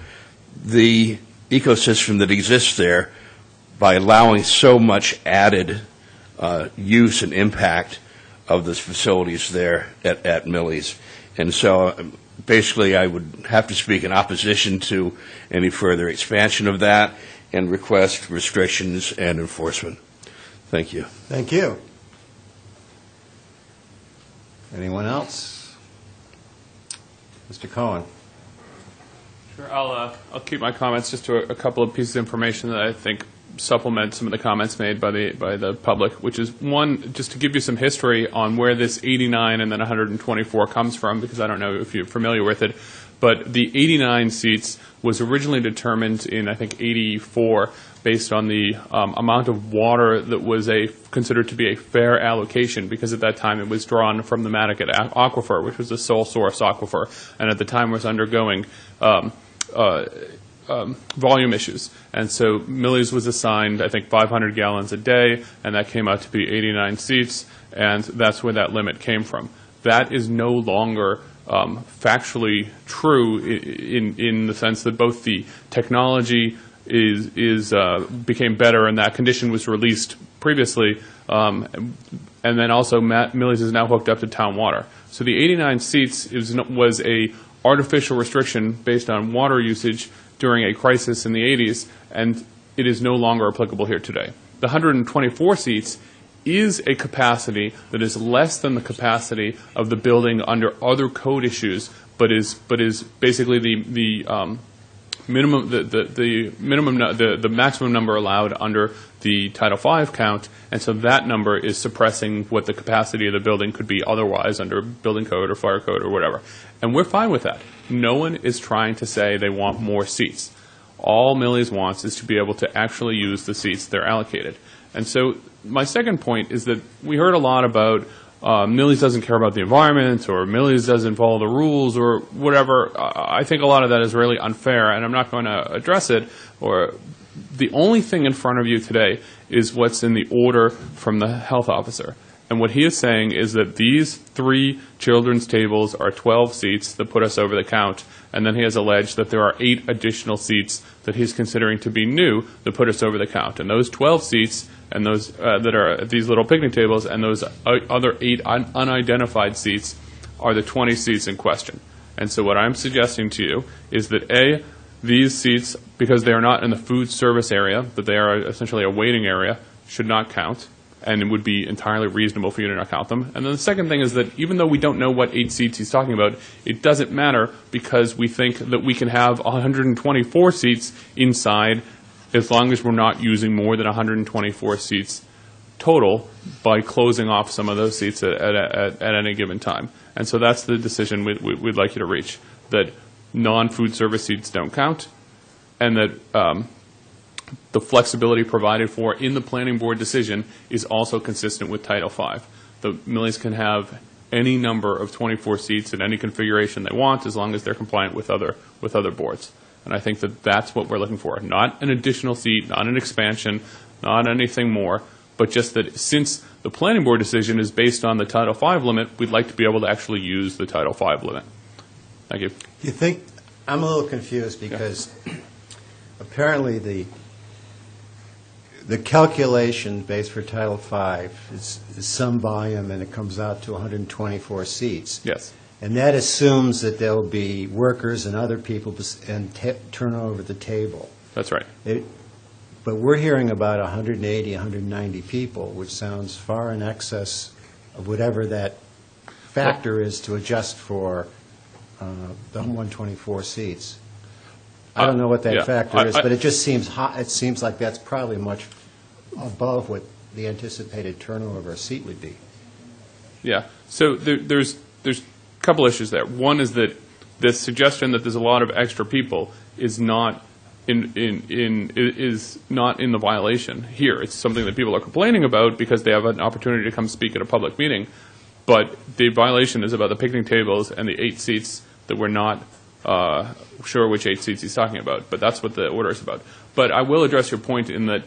the ecosystem that exists there, by allowing so much added use and impact of those facilities there at Millie's. And so basically I would have to speak in opposition to any further expansion of that and request restrictions and enforcement. Thank you. Thank you. Anyone else? Mr. Cohen. Sure. I'll keep my comments just to a couple of pieces of information that I think supplement some of the comments made by the public, which is one, just to give you some history on where this 89 and then 124 comes from, because I don't know if you're familiar with it, but the 89 seats was originally determined in, I think, 84, based on the amount of water that was considered to be a fair allocation, because at that time it was drawn from the Nantucket aquifer, which was a sole source aquifer, and at the time was undergoing volume issues. And so Millie's was assigned, I think, 500 gallons a day, and that came out to be 89 seats, and that's where that limit came from. That is no longer factually true in the sense that both the technology became better, and that condition was released previously, and then also Millie's is now hooked up to town water. So the 89 seats was a artificial restriction based on water usage during a crisis in the 80s, and it is no longer applicable here today. The 124 seats is a capacity that is less than the capacity of the building under other code issues, but is basically the minimum the maximum number allowed under the Title V count, and so that number is suppressing what the capacity of the building could be otherwise under building code or fire code or whatever. And we're fine with that. No one is trying to say they want more seats. All Millie's wants is to be able to actually use the seats they're allocated. And so my second point is that we heard a lot about Millie's doesn't care about the environment, or Millie's doesn't follow the rules, or whatever. I think a lot of that is really unfair, and I'm not going to address it. Or the only thing in front of you today is what's in the order from the health officer. And what he is saying is that these 3 children's tables are 12 seats that put us over the count, and then he has alleged that there are 8 additional seats that he's considering to be new that put us over the count. And those 12 seats and those that are these little picnic tables and those other 8 unidentified seats are the 20 seats in question. And so what I'm suggesting to you is that A, these seats, because they are not in the food service area, but they are essentially a waiting area, should not count, and it would be entirely reasonable for you to not count them. And then the second thing is that even though we don't know what 8 seats he's talking about, it doesn't matter because we think that we can have 124 seats inside as long as we're not using more than 124 seats total by closing off some of those seats at any given time. And so that's the decision we'd like you to reach, that non-food service seats don't count, and that the flexibility provided for in the planning board decision is also consistent with Title V. The Millies can have any number of 24 seats in any configuration they want as long as they're compliant with other boards. And I think that that's what we're looking for. Not an additional seat, not an expansion, not anything more, but just that since the planning board decision is based on the Title V limit, we'd like to be able to actually use the Title V limit. Thank you. You think, I'm a little confused because apparently the calculation based for Title V is some volume, and it comes out to 124 seats. Yes. And that assumes that there will be workers and other people and turn over the table. That's right. But we're hearing about 180, 190 people, which sounds far in excess of whatever that factor is to adjust for the 124 seats. I don't know what that factor is, but it just seems it seems like that's probably much above what the anticipated turnover of a seat would be. Yeah. So there's a couple issues there. One is that this suggestion that there's a lot of extra people is not is not in the violation here. It's something that people are complaining about because they have an opportunity to come speak at a public meeting. But the violation is about the picnic tables and the 8 seats that we're not sure which 8 seats he's talking about. But that's what the order is about. But I will address your point in that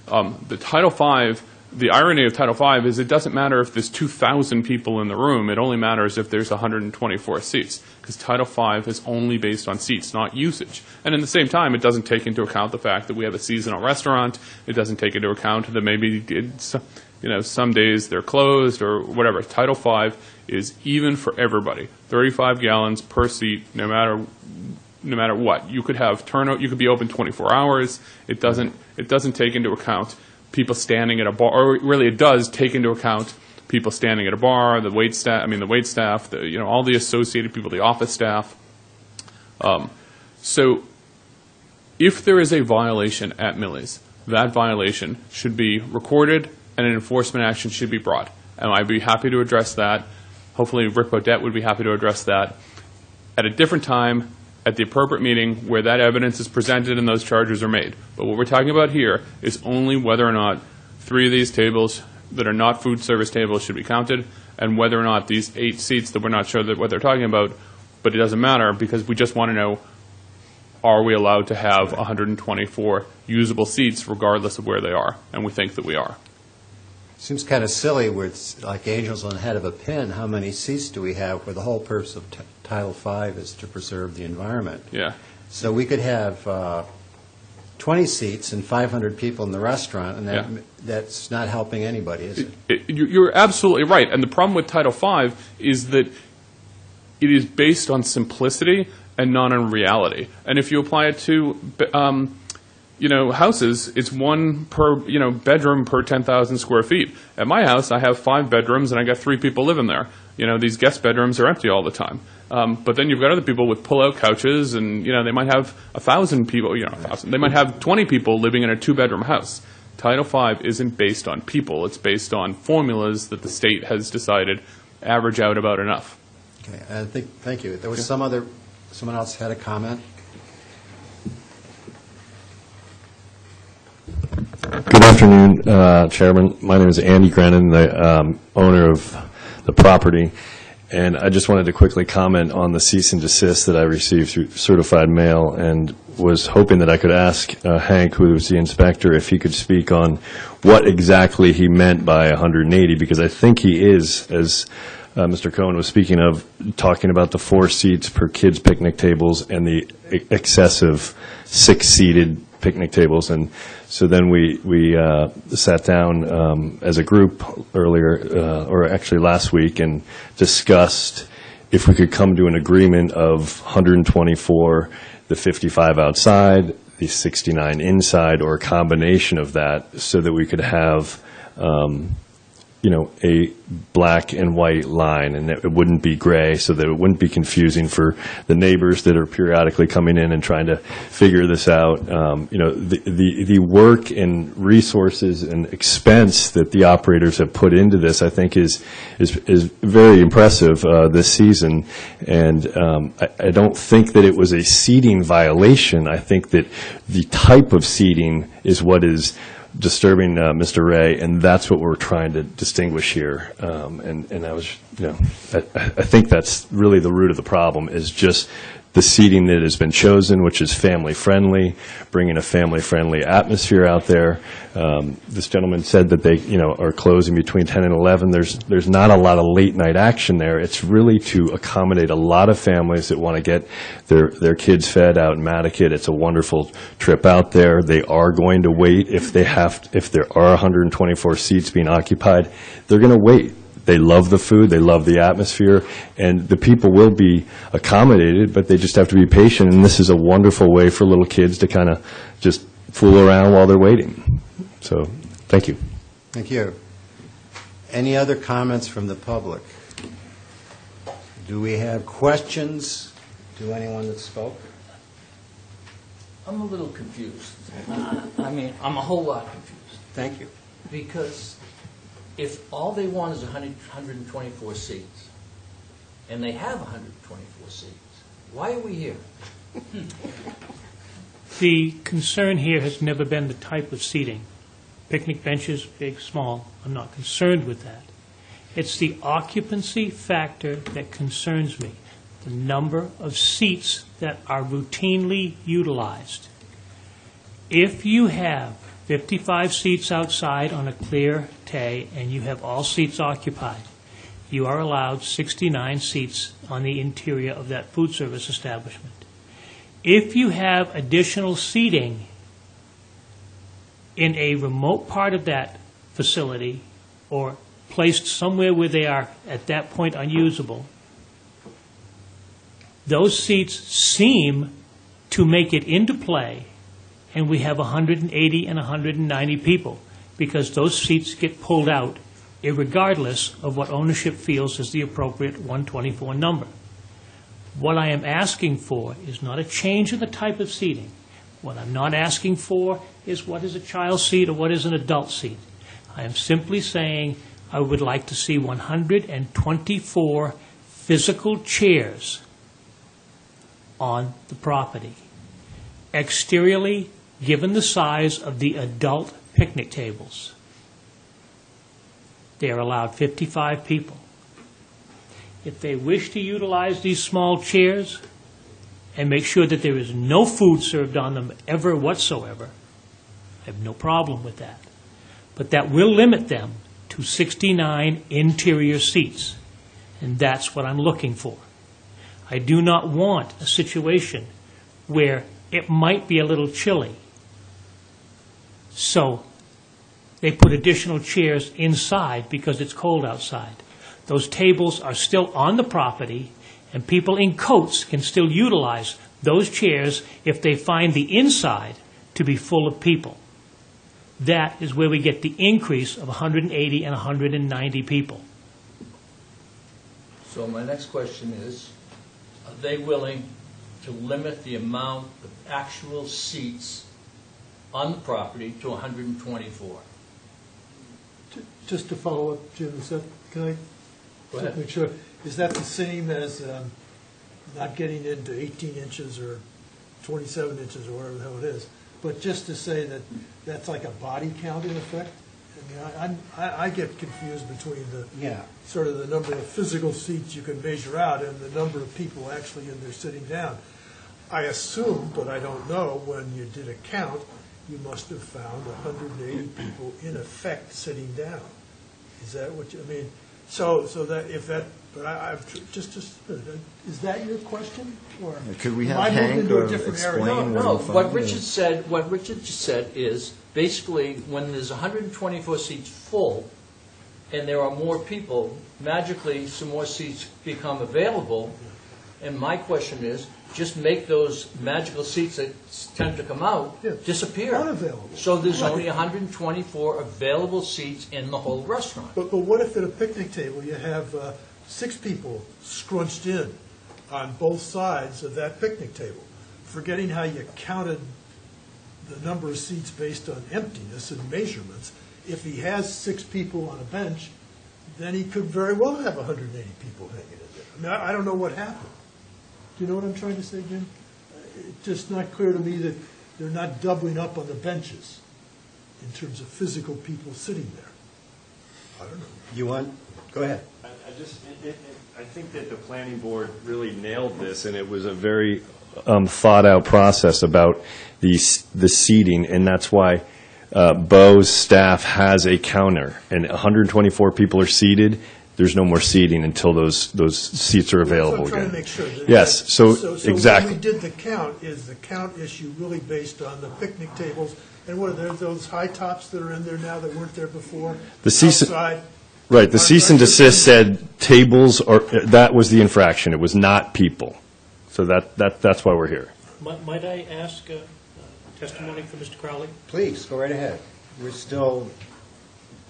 the Title V, the irony of Title V is it doesn't matter if there's 2,000 people in the room. It only matters if there's 124 seats, because Title V is only based on seats, not usage. And at the same time, it doesn't take into account the fact that we have a seasonal restaurant. It doesn't take into account that maybe some days they're closed or whatever. Title V is even for everybody. 35 gallons per seat, no matter what. You could have turnout. You could be open 24 hours. It doesn't take into account people standing at a bar, or really it does take into account people standing at a bar, the wait staff, all the associated people, the office staff. So if there is a violation at Millie's, that violation should be recorded and an enforcement action should be brought. And I'd be happy to address that. Hopefully Rick Bodette would be happy to address that at a different time, at the appropriate meeting where that evidence is presented and those charges are made. But what we're talking about here is only whether or not 3 of these tables that are not food service tables should be counted, and whether or not these 8 seats that we're not sure what they're talking about, but it doesn't matter because we just want to know, are we allowed to have 124 usable seats regardless of where they are? And we think that we are. Seems kind of silly where it's like angels on the head of a pin. How many seats do we have where the whole purpose of Title V is to preserve the environment? Yeah. So we could have 20 seats and 500 people in the restaurant, and that's not helping anybody, is it? You're absolutely right. And the problem with Title V is that it is based on simplicity and not on reality. And if you apply it to houses, it's one per, bedroom per 10,000 square feet. At my house, I have 5 bedrooms and I got 3 people living there. These guest bedrooms are empty all the time. But then you've got other people with pull-out couches and, they might have 1,000 people, 1,000. They might have 20 people living in a 2-bedroom house. Title V isn't based on people. It's based on formulas that the state has decided average out about enough. Okay, thank you. There was someone else had a comment? Good afternoon, Chairman. My name is Andy Grennan, the owner of the property, and I just wanted to quickly comment on the cease and desist that I received through certified mail, and was hoping that I could ask Hank, who was the inspector, if he could speak on what exactly he meant by 180, because I think he is, as Mr. Cohen was speaking of, talking about the 4 seats per kids' picnic tables and the excessive 6-seated picnic tables. And so then we sat down as a group earlier, or actually last week, and discussed if we could come to an agreement of 124, the 55 outside, the 69 inside, or a combination of that, so that we could have a black and white line, and it wouldn't be gray, so that it wouldn't be confusing for the neighbors that are periodically coming in and trying to figure this out. The work and resources and expense that the operators have put into this, I think, is very impressive this season. And I don't think that it was a seating violation. I think that the type of seating is what is disturbing Mr. Ray, and that's what we're trying to distinguish here. And I was, I think that's really the root of the problem, is just the seating that has been chosen, which is family-friendly, bringing a family-friendly atmosphere out there. This gentleman said that they, are closing between 10 and 11. There's not a lot of late-night action there. It's really to accommodate a lot of families that want to get their kids fed out in Nantucket. It's a wonderful trip out there. They are going to wait if there are 124 seats being occupied. They're going to wait. They love the food, they love the atmosphere, and the people will be accommodated, but they just have to be patient, and this is a wonderful way for little kids to kind of just fool around while they're waiting. So, thank you. Thank you. Any other comments from the public? Do we have questions to anyone that spoke? I'm a little confused. I'm a whole lot confused. Thank you. Because if all they want is 124 seats, and they have 124 seats, why are we here? The concern here has never been the type of seating. Picnic benches, big, small, I'm not concerned with that. It's the occupancy factor that concerns me, the number of seats that are routinely utilized. If you have 55 seats outside on a clear day, and you have all seats occupied, you are allowed 69 seats on the interior of that food service establishment. If you have additional seating in a remote part of that facility, or placed somewhere where they are at that point unusable, those seats seem to make it into play, and we have 180 and 190 people, because those seats get pulled out irregardless of what ownership feels is the appropriate 124 number. What I am asking for is not a change in the type of seating. What I'm not asking for is what is a child seat or what is an adult seat. I am simply saying I would like to see 124 physical chairs on the property. Exteriorly, given the size of the adult picnic tables, they are allowed 55 people. If they wish to utilize these small chairs and make sure that there is no food served on them ever whatsoever, I have no problem with that. But that will limit them to 69 interior seats, and that's what I'm looking for. I do not want a situation where it might be a little chilly, so they put additional chairs inside because it's cold outside. Those tables are still on the property, and people in coats can still utilize those chairs if they find the inside to be full of people. That is where we get the increase of 180 and 190 people. So my next question is, are they willing to limit the amount of actual seats on the property to 124? Just to follow up, Jim, is that, can I Go ahead. make sure, is that the same as not getting into 18 inches or 27 inches or whatever the hell it is, but just to say that that's like a body count in effect? I mean, I get confused between the, sort of the number of physical seats you can measure out and the number of people actually in there sitting down. I assume, but I don't know, when you did a count, you must have found 180 people in effect sitting down. Is that what you, I mean, so that if that, but I've just, is that your question? Or could we have am I moving Hank into a or different area? explain No, what what Richard just said is, basically, when there's 124 seats full, and there are more people, magically, some more seats become available, and my question is, just make those magical seats that tend to come out disappear. Unavailable. So there's only 124 available seats in the whole restaurant. But what if at a picnic table you have 6 people scrunched in on both sides of that picnic table, forgetting how you counted the number of seats based on emptiness and measurements? If he has 6 people on a bench, then he could very well have 180 people hanging in there. I mean, I don't know what happened. Do you know what I'm trying to say, Jim? It's just not clear to me that they're not doubling up on the benches in terms of physical people sitting there. I don't know. You want, go ahead. I think that the planning board really nailed this, and it was a very thought-out process about the seating, and that's why Bo's staff has a counter, and 124 people are seated. There's no more seating until those seats are available I'm trying again. to make sure. Yes, so exactly. When we did the count, is the count issue really based on the picnic tables? And what are there, those high tops that are in there now that weren't there before? Outside? Right, the cease and desist said tables, or that was the infraction. It was not people. So that's why we're here. Might I ask testimony from Mr. Crowley? Please, go right ahead. We're still,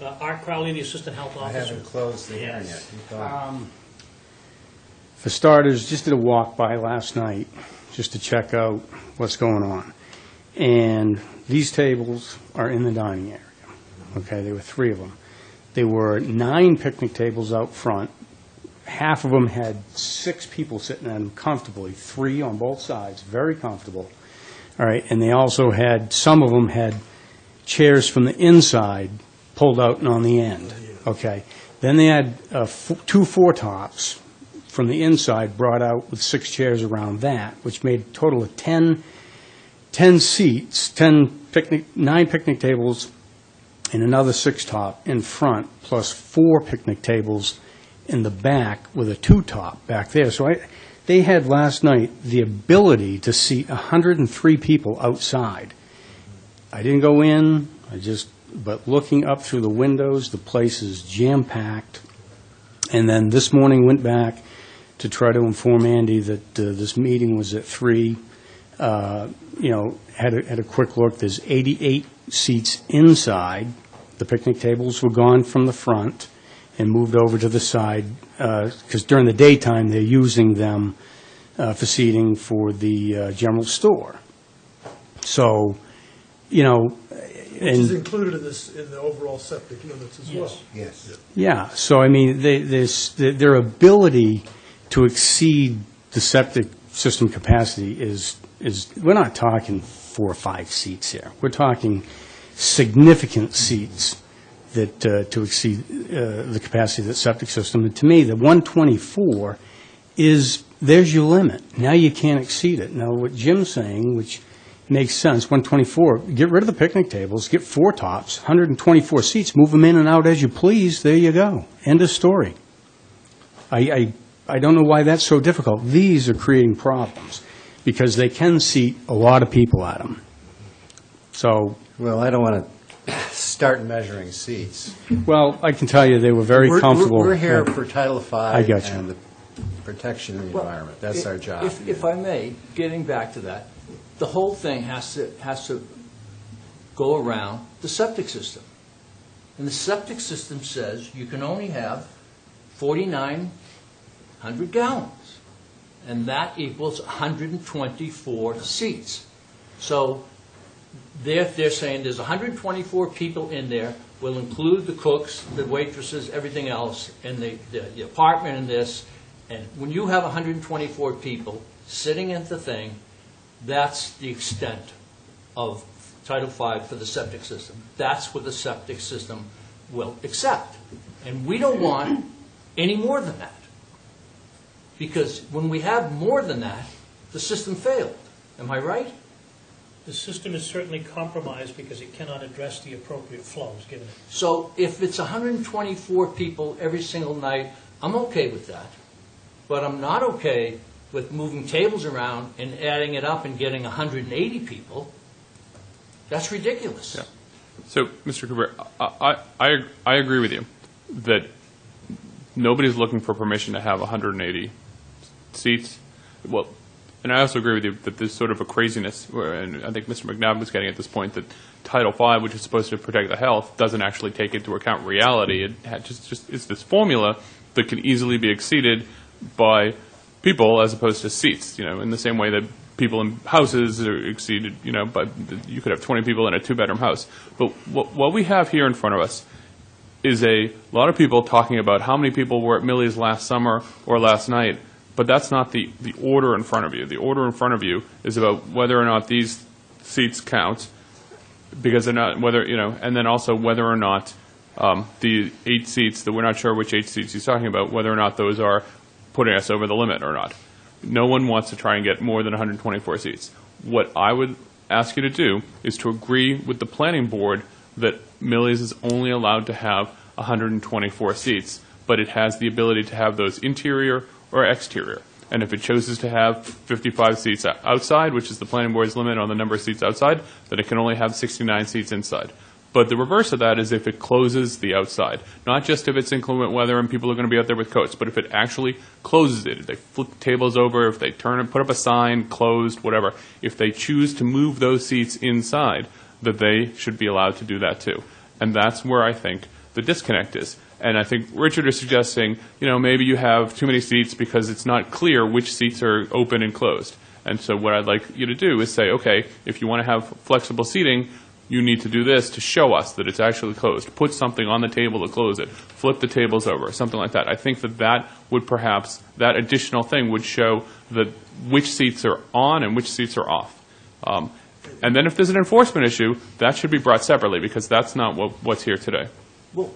Art Crowley, the Assistant Health I Officer. haven't closed the hearing yet. Keep going. For starters, just did a walk by last night, just to check out what's going on. And these tables are in the dining area. Okay, there were 3 of them. There were 9 picnic tables out front. Half of them had 6 people sitting on them comfortably, 3 on both sides, very comfortable. All right, and they also had, some of them had chairs from the inside pulled out and on the end. Okay, then they had 2 4-tops from the inside brought out with 6 chairs around that, which made a total of 10 seats, 9 picnic tables, and another 6-top in front, plus 4 picnic tables in the back with a 2-top back there. So they had last night the ability to seat 103 people outside. I didn't go in, but looking up through the windows, the place is jam-packed. And then this morning went back to try to inform Andy that this meeting was at 3. Had a quick look. There's 88 seats inside. The picnic tables were gone from the front and moved over to the side, because during the daytime, they're using them for seating for the general store. So, Which is included in the overall septic limits as well. Yes. Yeah, so I mean, their ability to exceed the septic system capacity is we're not talking 4 or 5 seats here. We're talking significant seats that to exceed the capacity of the septic system. And to me, the 124 there's your limit. Now you can't exceed it. Now what Jim's saying, which makes sense, 124, get rid of the picnic tables, get 4 tops, 124 seats, move them in and out as you please, there you go. End of story. I don't know why that's so difficult. These are creating problems because they can seat a lot of people at them. So, well, I don't want to start measuring seats. Well, I can tell you they were very comfortable. We're here for Title V got you. and the protection of the environment. That's our job. If I may, getting back to that, the whole thing has to go around the septic system. And the septic system says you can only have 4,900 gallons. And that equals 124 seats. So they're saying there's 124 people in there. We'll include the cooks, the waitresses, everything else, and the apartment and this. And when you have 124 people sitting at the thing, that's the extent of Title V for the septic system. That's what the septic system will accept. And we don't want any more than that. Because when we have more than that, the system failed. Am I right? The system is certainly compromised because it cannot address the appropriate flows given it. So if it's 124 people every single night, I'm okay with that. But I'm not okay with moving tables around and adding it up and getting 180 people. That's ridiculous. Yeah. So, Mr. Cooper, I agree with you that nobody's looking for permission to have 180 seats. Well, and I also agree with you that there's sort of a craziness, and I think Mr. McNabb was getting at this point, that Title V, which is supposed to protect the health, doesn't actually take into account reality. It just is this formula that can easily be exceeded by people as opposed to seats, in the same way that people in houses are exceeded, but you could have 20 people in a two-bedroom house. But what we have here in front of us is a lot of people talking about how many people were at Millie's last summer or last night, but that's not the order in front of you. The order in front of you is about whether or not these seats count, because they're not, and then also whether or not the 8 seats, that we're not sure which 8 seats he's talking about, whether or not those are putting us over the limit or not. No one wants to try and get more than 124 seats. What I would ask you to do is to agree with the planning board that Millie's is only allowed to have 124 seats, but it has the ability to have those interior or exterior. And if it chooses to have 55 seats outside, which is the planning board's limit on the number of seats outside, then it can only have 69 seats inside. But the reverse of that is if it closes the outside. Not just if it's inclement weather and people are going to be out there with coats, but if it actually closes it, if they flip the tables over, if they turn and put up a sign, closed, whatever, if they choose to move those seats inside, that they should be allowed to do that too. And that's where I think the disconnect is. And I think Richard is suggesting, maybe you have too many seats because it's not clear which seats are open and closed. And so what I'd like you to do is say, okay, if you want to have flexible seating, you need to do this to show us that it's actually closed. Put something on the table to close it. Flip the tables over, something like that. I think that would perhaps, that additional thing would show that which seats are on and which seats are off. And then if there's an enforcement issue, that should be brought separately, because that's not what's here today. Well,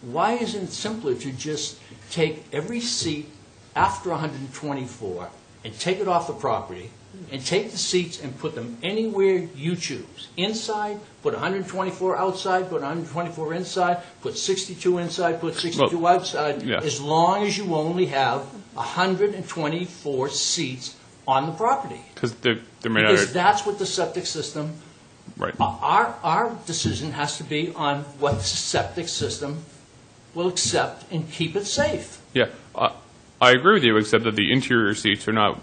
why isn't it simpler to just take every seat after 124 and take it off the property, and take the seats and put them anywhere you choose? Inside, put 124 outside, put 124 inside, put 62 inside, put 62 outside, yeah. As long as you only have 124 seats on the property. Because that's what the septic system, right. Our decision has to be on what the septic system will accept and keep it safe. Yeah, I agree with you, except that the interior seats are not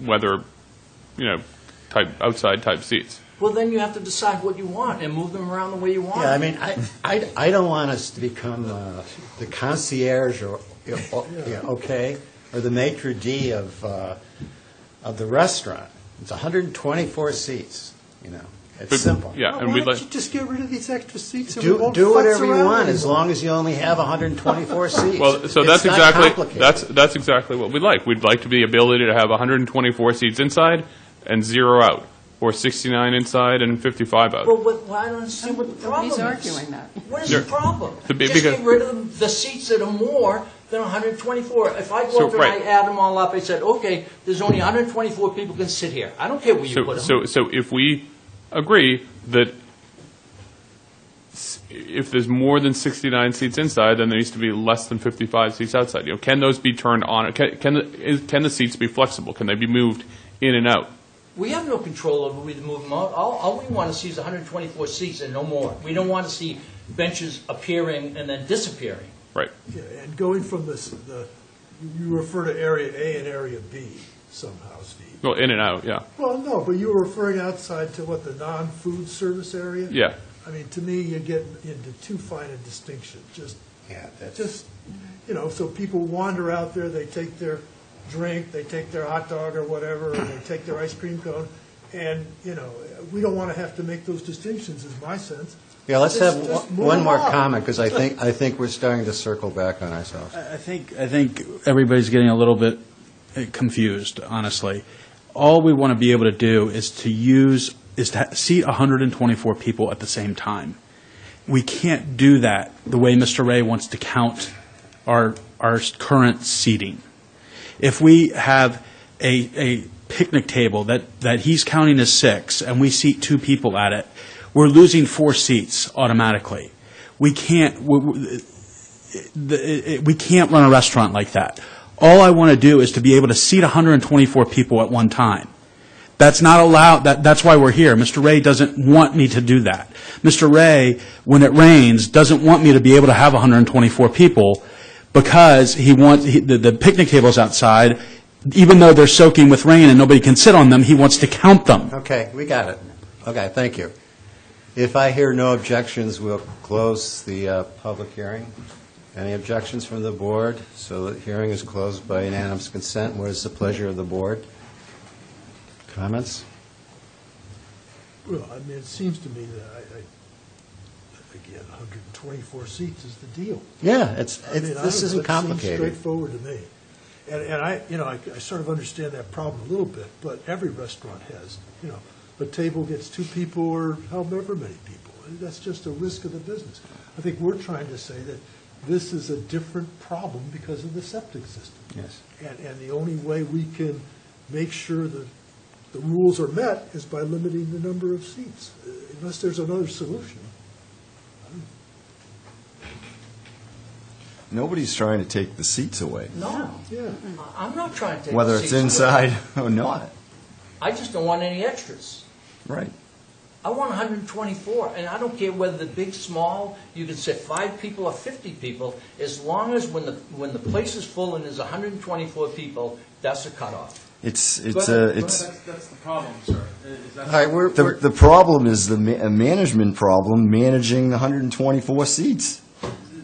weather, outside type seats. Well, then you have to decide what you want and move them around the way you want. Yeah, I mean, I don't want us to become the concierge or or the maitre d' of the restaurant. It's 124 seats. It's simple. Yeah, Why and we'd don't like you just get rid of these extra seats and we won't do futz whatever you around want as anymore? long as you only have 124 seats. Well, so It's that's not exactly complicated. that's exactly what we'd like. We'd like to be ability to have 124 seats inside and 0 out, or 69 inside and 55 out. Well, I don't understand what the problem is. Nobody's arguing that. What is the problem? To be- Just because- get rid of the seats that are more than 124. If I go So, up there and I add them all up, I said, okay, there's only 124 people can sit here. I don't care where you put them. So if we agree that if there's more than 69 seats inside, then there needs to be less than 55 seats outside. Can those be turned on? Can the seats be flexible? Can they be moved in and out? We have no control over whether to move them out. All we want to see is 124 seats and no more. We don't want to see benches appearing and then disappearing. Right. Yeah, and going from you refer to Area A and Area B. somehow, Steve. Well, in and out, yeah. Well, no, but you were referring outside to what, the non-food service area? Yeah. I mean, to me, you get into too fine a distinction, just, you know, so people wander out there, they take their drink, they take their hot dog or whatever, or they take their ice cream cone, and, you know, we don't want to have to make those distinctions, is my sense. Yeah, let's Just have move one more on. comment, because I think we're starting to circle back on ourselves. I think everybody's getting a little bit confused, honestly. All we want to be able to do is to seat 124 people at the same time. We can't do that the way Mr. Ray wants to count our current seating. If we have a picnic table that he's counting as 6 and we seat 2 people at it, we're losing 4 seats automatically. We can't run a restaurant like that. All I want to do is to be able to seat 124 people at one time. That's not allowed. That's why we're here. Mr. Ray doesn't want me to do that. Mr. Ray, when it rains, doesn't want me to be able to have 124 people because he wants the picnic tables outside, even though they're soaking with rain and nobody can sit on them, he wants to count them. Okay, we got it. Okay, thank you. If I hear no objections, we'll close the public hearing. Any objections from the board? So the hearing is closed by unanimous consent. What is the pleasure of the board? Comments? Well, I mean, it seems to me that again, 124 seats is the deal. Yeah, This this isn't complicated. Seems straightforward to me. And I sort of understand that problem a little bit, but every restaurant has, a table gets 2 people or however many people. That's just a risk of the business. I think we're trying to say that this is a different problem because of the septic system. Yes. And the only way we can make sure that the rules are met is by limiting the number of seats, unless there's another solution. Nobody's trying to take the seats away, No, Yeah. I'm not trying to take whether the it's seats away. inside or not. I just don't want any extras. Right. I want 124, and I don't care whether the big, small, you can sit 5 people or 50 people, as long as when the place is full and there's 124 people, that's a cutoff. That's the problem, sir. All right, the problem is a management problem managing 124 seats.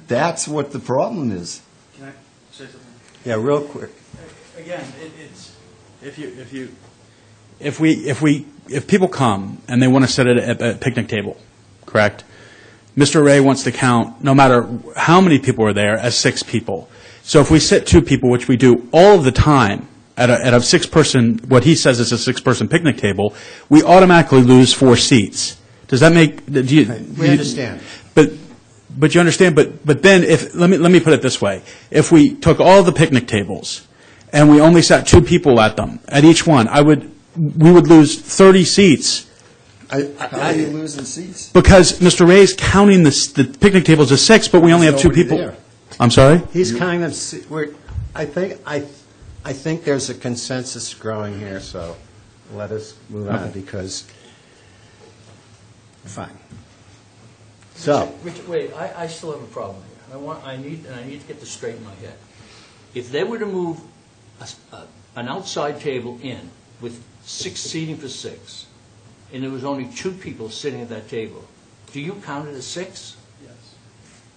That's what the problem is. Can I say something? yeah, real quick. Again, if people come and they want to sit at a picnic table, correct? Mr. Ray wants to count, no matter how many people are there, as 6 people. So if we sit 2 people, which we do all of the time, at a 6-person, what he says is a 6-person picnic table, we automatically lose 4 seats. Does that make? We understand. But you understand. But then let me put it this way: if we took all the picnic tables and we only sat 2 people at them at each one, we would lose 30 seats. How are you losing seats? Because Mr. Ray's counting the picnic tables as 6, but we only have 2 people. There. I'm sorry? He's kind of, I think there's a consensus growing here, so let us move on, because, fine. So, Richard, wait, I still have a problem here. I need to get this straight in my head. If they were to move an outside table in with 6 seating for 6, and there was only 2 people sitting at that table, do you count it as 6? Yes.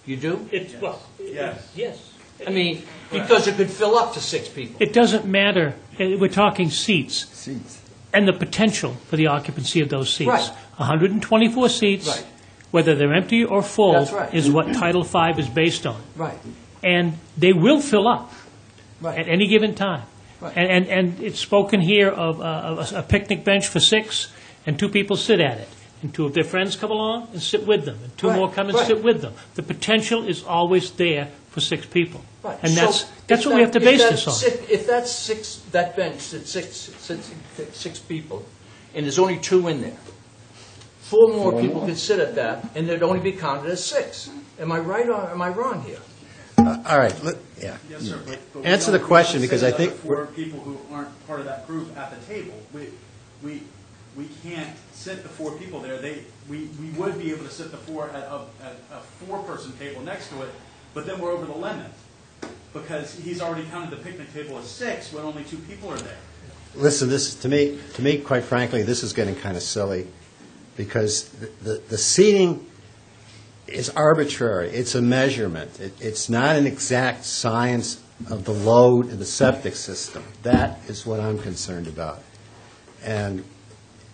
You do? Yes. I mean, because it could fill up to 6 people. It doesn't matter. We're talking seats Seats. and the potential for the occupancy of those seats. Right. 124 seats, Right. whether they're empty or full, That's right. is what Title V is based on. Right. And they will fill up Right. at any given time. Right. And it's spoken here of a picnic bench for 6, and 2 people sit at it. And 2 of their friends come along and sit with them, and 2 Right, more come and right. sit with them. The potential is always there for 6 people. Right. And So that's if what we have to that- base if this on. If that's 6, that bench sits 6 people, and there's only 2 in there, 4 more people could sit at that, and they'd only be counted as 6. Am I right or am I wrong here? all right, yeah. Yes, sir. But Answer the question, because I think for people who aren't part of that group at the table, we can't sit the 4 people there. We would be able to sit the 4 at a 4-person table next to it, but then we're over the limit because he's already counted the picnic table as 6 when only 2 people are there. Listen, this is, to me, quite frankly, this is getting kind of silly, because the seating is arbitrary. It's a measurement. It's not an exact science of the load in the septic system. That is what I'm concerned about. And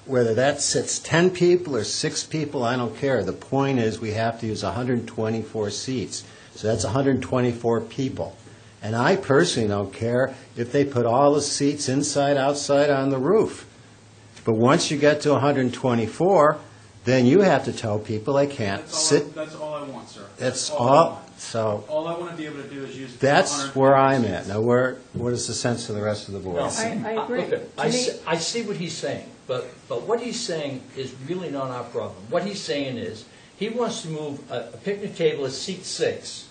whether that sits 10 people or 6 people, I don't care. The point is, we have to use 124 seats. So that's 124 people. And I personally don't care if they put all the seats inside, outside, on the roof. But once you get to 124, then you have to tell people they can't sit. That's all I want, sir. That's all. So All I want to be able to do is use. that's where I'm at. Now, what is the sense of the rest of the board? I agree. Okay, I see what he's saying, but what he's saying is really not our problem. What he's saying is, he wants to move a picnic table as seat 6,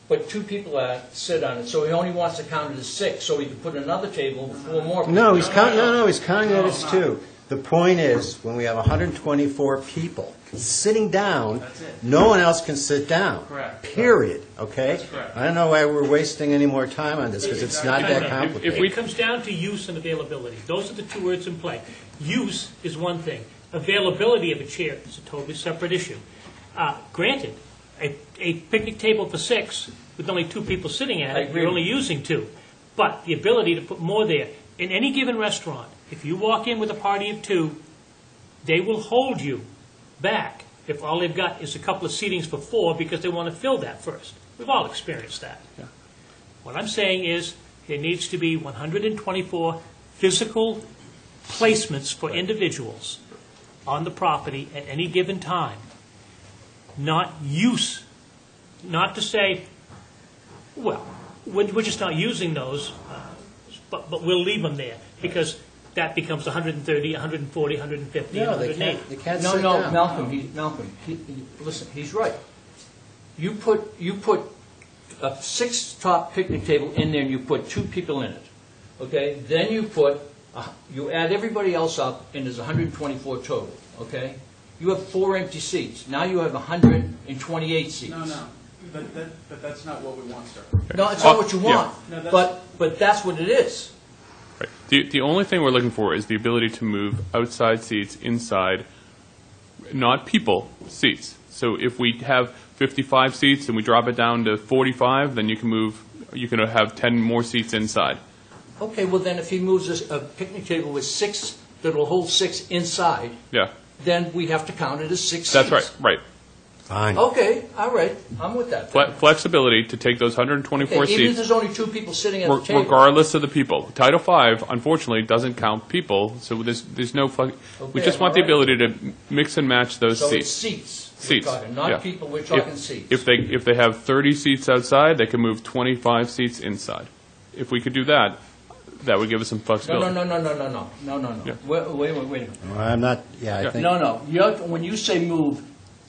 but 2 people sit on it, so he only wants to count it as 6, so he can put another table with 4 more people. No, he's counting. No, he's counting it as 2. The point is, when we have 124 people sitting down, no one else can sit down. Correct. Period. Okay. That's correct. I don't know why we're wasting any more time on this, because it's not that complicated. It comes down to use and availability. Those are the 2 words in play. Use is one thing. Availability of a chair is a totally separate issue. Granted, a picnic table for 6 with only 2 people sitting at it, you're only using 2. But the ability to put more there, in any given restaurant, if you walk in with a party of 2, they will hold you back if all they've got is a couple of seatings for 4 because they want to fill that first. We've all experienced that. Yeah. What I'm saying is there needs to be 124 physical placements for individuals on the property at any given time. Not use, not to say, well, we're just not using those, but we'll leave them there, because that becomes 130, 140, 150, No, they 180. can't. They can't No, sit no, down. Malcolm, listen, he's right. You put a 6-top picnic table in there and you put 2 people in it, okay? Then you add everybody else up and there's 124 total, okay? You have 4 empty seats. Now you have 128 seats. No, but that's not what we want, sir. No, it's not what you want, No, that's- but that's what it is. Right. The only thing we're looking for is the ability to move outside seats inside, not people, seats. So if we have 55 seats and we drop it down to 45, then you can have 10 more seats inside. Okay, well then if he moves a picnic table with 6, that'll hold 6 inside, Yeah, then we have to count it as 6 that's seats. right. Fine. Okay, all right, I'm with that. Flexibility to take those 124 Okay, even if seats, there's only 2 people sitting at the table. regardless of the people. Title V, unfortunately, doesn't count people, so there's no we Okay, just want all the right. ability to mix and match those So it's seats. seats we're Seats, talking, not yeah. people, we're talking seats. If they have 30 seats outside, they can move 25 seats inside. If we could do that, that would give us some No, flexibility. no. Yeah. Wait a minute. Well, I'm not, I think. No, when you say move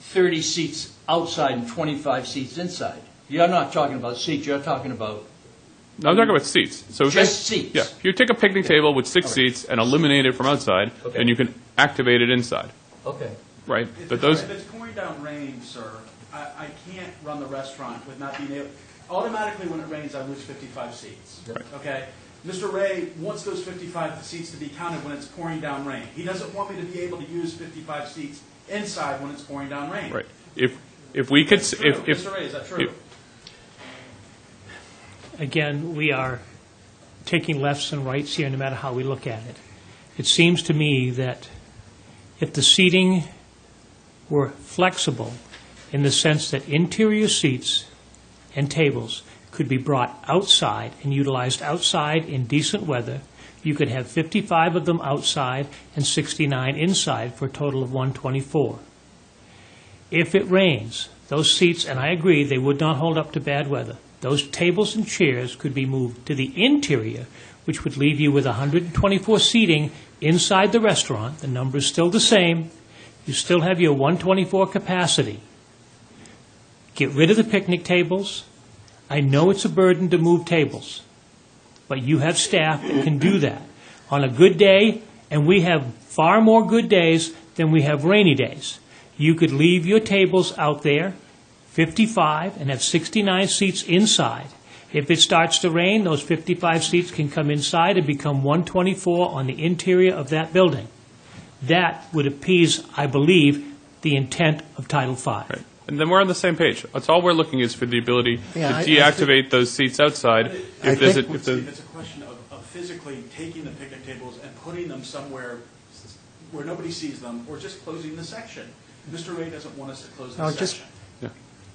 30 seats outside and 25 seats inside, you're not talking about seats, you're talking about, No, I'm talking about seats. So if Just seats? Yeah. If you take a picnic table with 6 All right. seats and eliminate it from outside, Okay. then you can activate it inside, okay. right? If But it's, those, if it's pouring down rain, sir, I can't run the restaurant with not being able, automatically when it rains, I lose 55 seats. Right. Okay? Mr. Ray wants those 55 seats to be counted when it's pouring down rain. He doesn't want me to be able to use 55 seats inside when it's pouring down rain. right. If we could, True. if Mr. Ray, is that true? Again, we are taking lefts and rights here, no matter how we look at it. It seems to me that if the seating were flexible in the sense that interior seats and tables could be brought outside and utilized outside in decent weather, you could have 55 of them outside and 69 inside for a total of 124. If it rains, those seats, and I agree, they would not hold up to bad weather. Those tables and chairs could be moved to the interior, which would leave you with 124 seating inside the restaurant. The number is still the same. You still have your 124 capacity. Get rid of the picnic tables. I know it's a burden to move tables, but you have staff that can do that. On a good day, and we have far more good days than we have rainy days, you could leave your tables out there, 55, and have 69 seats inside, If it starts to rain, those 55 seats can come inside and become 124 on the interior of that building. That would appease, I believe, the intent of Title V. Right. And then we're on the same page. That's all we're looking is for the ability Yeah, to deactivate those seats outside. If there's It's a question of physically taking the picnic tables and putting them somewhere where nobody sees them, or just closing the section. Mr. Ray doesn't want us to close the No, just- section.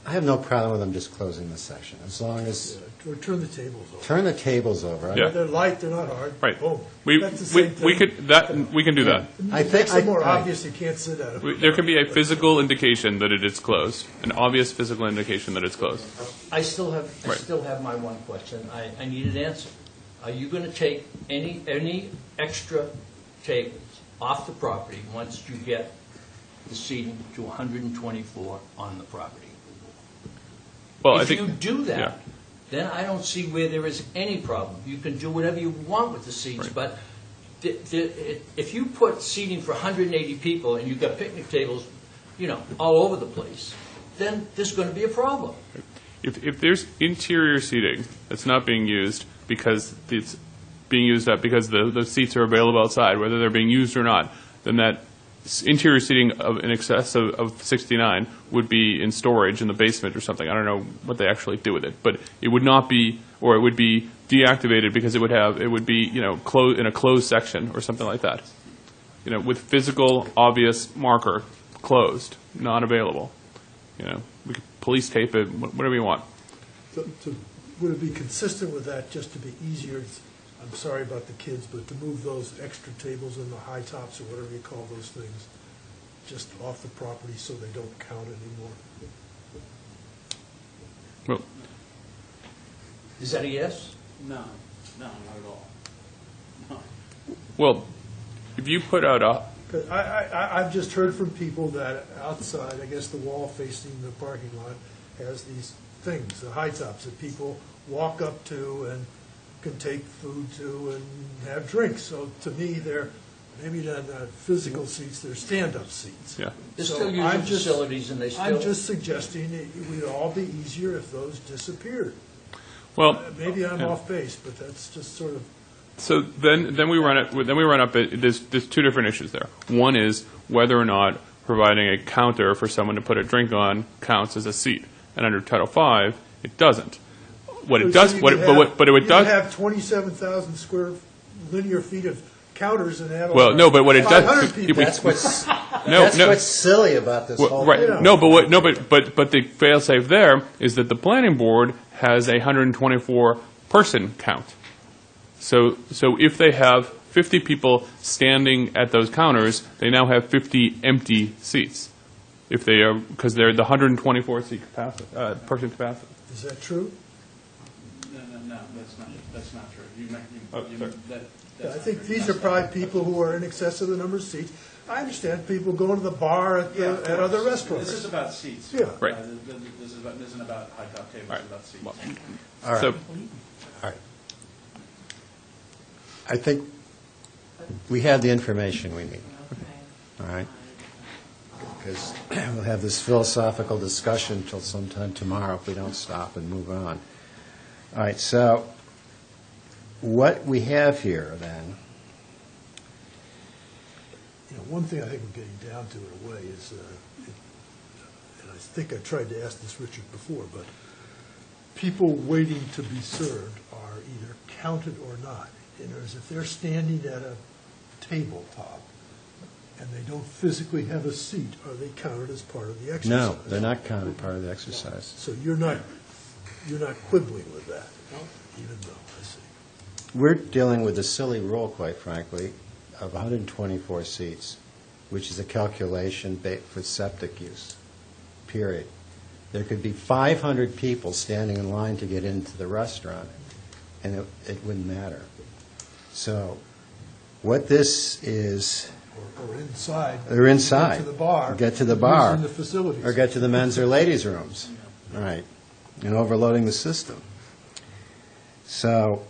I have no problem with them just closing the section, as long as, Or turn the tables over. turn the tables over. Yeah. They're light, they're not hard. Right. Boom. we That's the same we thing. we can do that. I think, Makes it more obvious you can't sit at it. There can be a physical indication that it is closed, an obvious physical indication that it's closed. I still Right. have my one question. I need an answer. Are you going to take any extra tables off the property once you get the seating to 124 on the property? Well, I If think you do yeah. that, then I don't see where there is any problem. You can do whatever you want with the seats, Right. but if you put seating for 180 people and you've got picnic tables, all over the place, then there's going to be a problem. If there's interior seating that's not being used because it's being used up because the seats are available outside, whether they're being used or not, then that interior seating in excess of 69 would be in storage in the basement or something. I don't know what they actually do with it, but it would not be, or it would be deactivated because it would be closed in a closed section or something like that. With physical obvious marker, closed, not available. We could police tape it, whatever you want. Would it be consistent with that, just to be easier, I'm sorry about the kids, but to move those extra tables and the high tops or whatever you call those things, just off the property so they don't count anymore? Well, Is that a yes? No, not at all. No. well, if you put out a 'Cause I've just heard from people that outside, I guess the wall facing the parking lot has these things, the high tops that people walk up to and can take food to and have drinks. So to me, they're maybe not physical seats, they're stand-up seats. yeah. They're So still using I'm just- facilities and they still... I'm just suggesting it would all be easier if those disappeared. Well, Maybe I'm yeah. off base, but that's just sort of, So then we run up. There's two different issues there. One is whether or not providing a counter for someone to put a drink on counts as a seat, and under Title V, it doesn't. What it does, So you what could it, but what, but you it could does. have 27,000 square linear feet of counters and add Well, no, but what it does. 500 people. that's what's, No, that's no. what's silly about this Well, whole right. thing. No, but the fail-safe there is that the planning board has a 124 person count. So if they have 50 people standing at those counters, they now have 50 empty seats. If they are, because they're the 124 seat capacity, person capacity. Is that true? No, that's not true. Sorry. I think these are probably people who are in excess of the number of seats. I understand people going to the bar at other restaurants. This is about seats. Yeah. Right. This isn't about high-top tables, All right. it's about seats. Well, All right. So, All right. I think we have the information we need. All right? Because we'll have this philosophical discussion until sometime tomorrow if we don't stop and move on. All right, so what we have here, then, One thing I think we're getting down to in a way is, and I think I tried to ask this Richard before, but people waiting to be served are either counted or not. In other words, if they're standing at a tabletop and they don't physically have a seat, are they counted as part of the exercise? no, they're not counted part of the exercise. So you're not quibbling with that, even though, I see. We're dealing with a silly rule, quite frankly, of 124 seats, which is a calculation for septic use, period. There could be 500 people standing in line to get into the restaurant, and it wouldn't matter. So what this is, Or inside. or inside. Get to the bar. Get to the bar. Using the facilities. Or get to the men's or ladies' rooms. Right. And overloading the system. So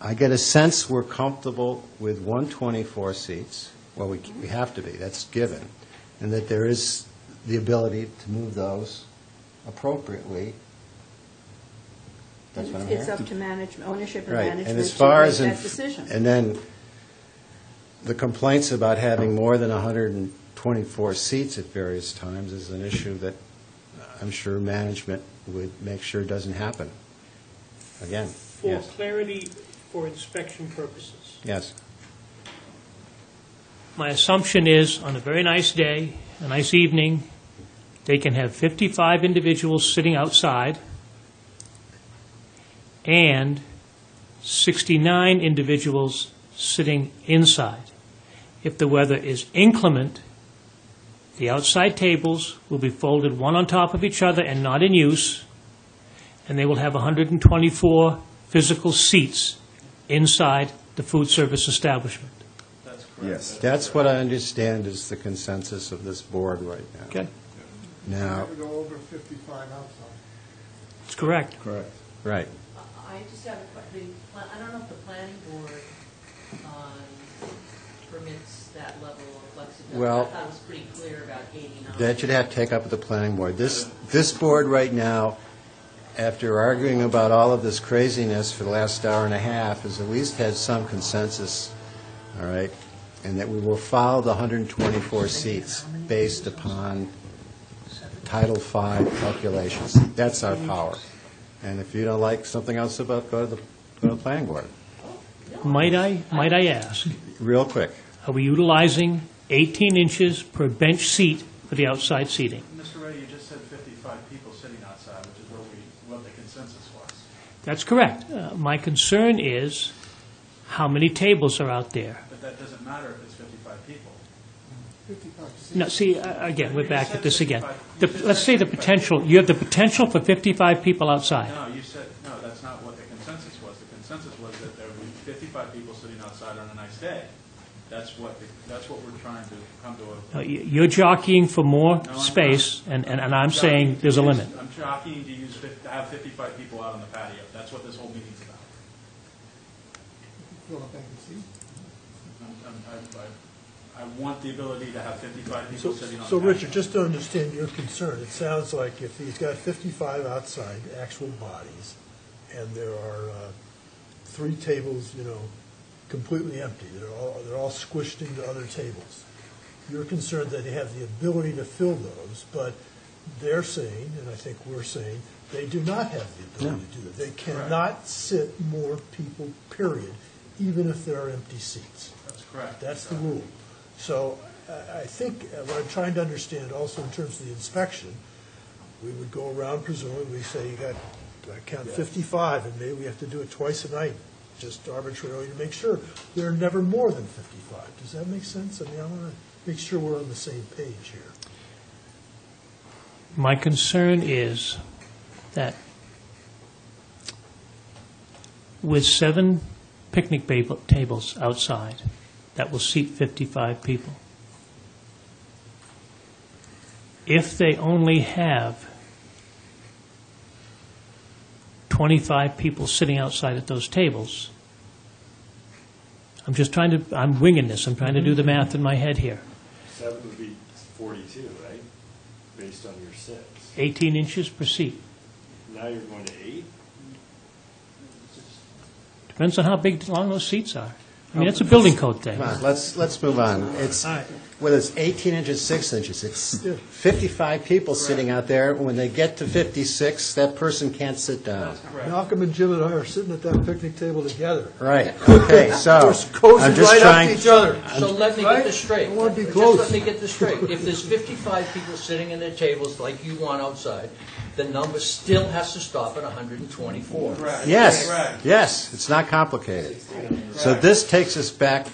I get a sense we're comfortable with 124 seats. Well, we have to be, that's given. And that there is the ability to move those appropriately That's what I'm It's hearing. up to management, ownership and Right, management and as to far make as, that decision. and then the complaints about having more than 124 seats at various times is an issue that I'm sure management would make sure doesn't happen. Again, For yes, clarity, for inspection purposes. yes. My assumption is, on a very nice day, a nice evening, they can have 55 individuals sitting outside and 69 individuals sitting inside. If the weather is inclement, the outside tables will be folded one on top of each other and not in use, and they will have 124 physical seats inside the food service establishment. Yes. That's what I understand is the consensus of this board right now. Okay? Now, Never go over 55 outside. That's correct. Correct. right. I just have a question. I don't know if the planning board permits that level of flexibility. Well, I thought it was pretty clear about 89. That you'd have to take up with the planning board. This board right now, after arguing about all of this craziness for the last hour and a half, has at least had some consensus, all right, and that we will follow the 124 seats based upon Title V calculations. That's our power. And if you don't like something else about, go to the planning board. Might I ask, Real quick. are we utilizing 18 inches per bench seat for the outside seating? Mr. Ray, you just said 55 people sitting outside, which is what the consensus was. That's correct. My concern is how many tables are out there. But that doesn't matter if it's 55 people. 55 seats. No, see, again, we're back at this again. Let's say the potential, you have the potential for 55 people outside. No, you said, no, that's not what the consensus was. The consensus was that there would be 55 people sitting outside on a nice day. That's what we're trying to come to a... No, you're jockeying for more No, I'm space, not. and I'm saying there's a limit. I'm jockeying to have 55 people out on the patio. That's what this whole meeting's about. Fill up empty seats. I want the ability to have 55 people sitting on the So, patio. Richard, just to understand your concern, it sounds like if he's got 55 outside actual bodies, and there are 3 tables, completely empty, they're all squished into other tables, you're concerned that they have the ability to fill those, but they're saying, and I think we're saying, they do not have the ability to do that. They cannot sit more people, period, even if there are empty seats. That's correct. That's the rule. So I think what I'm trying to understand also in terms of the inspection, we would go around presumably, say you got, I count 55, and maybe we have to do it twice a night, just arbitrarily to make sure there are never more than 55. Does that make sense? I mean, I want to make sure we're on the same page here. My concern is that with 7 picnic tables outside that will seat 55 people, if they only have 25 people sitting outside at those tables, I'm winging this, I'm trying to do the math in my head here. 7 would be 42, right? Based on your 6. 18 inches per seat. Now you're going to 8? Depends on how long those seats are. I mean, it's a building code thing. Come on, let's move on. It's, whether it's 18 inches, 6 inches, it's 55 people sitting out there. When they get to 56, that person can't sit down. Malcolm and Jim and I are sitting at that picnic table together. Right, okay, so, Cozy I'm just right up trying, to each other. So let me get this straight. I want to be Just close. let me get this straight. If there's 55 people sitting in their tables like you want outside, the number still has to stop at 124. yes, yes, it's not complicated. So this takes us back,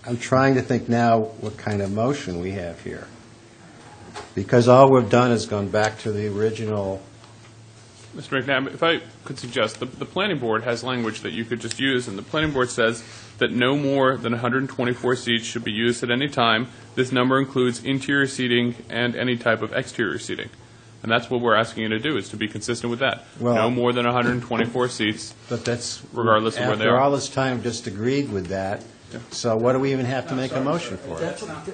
I'm trying to think now what kind of motion we have here. Because all we've done is gone back to the original. Mr. McNabb, if I could suggest, the planning board has language that you could just use, and the planning board says that no more than 124 seats should be used at any time. This number includes interior seating and any type of exterior seating. And that's what we're asking you to do, is to be consistent with that. Well- No more than 124 seats, But that's, regardless of where they after are. all this time, just agreed with that. So what do we even have to make a motion for? That's what I'm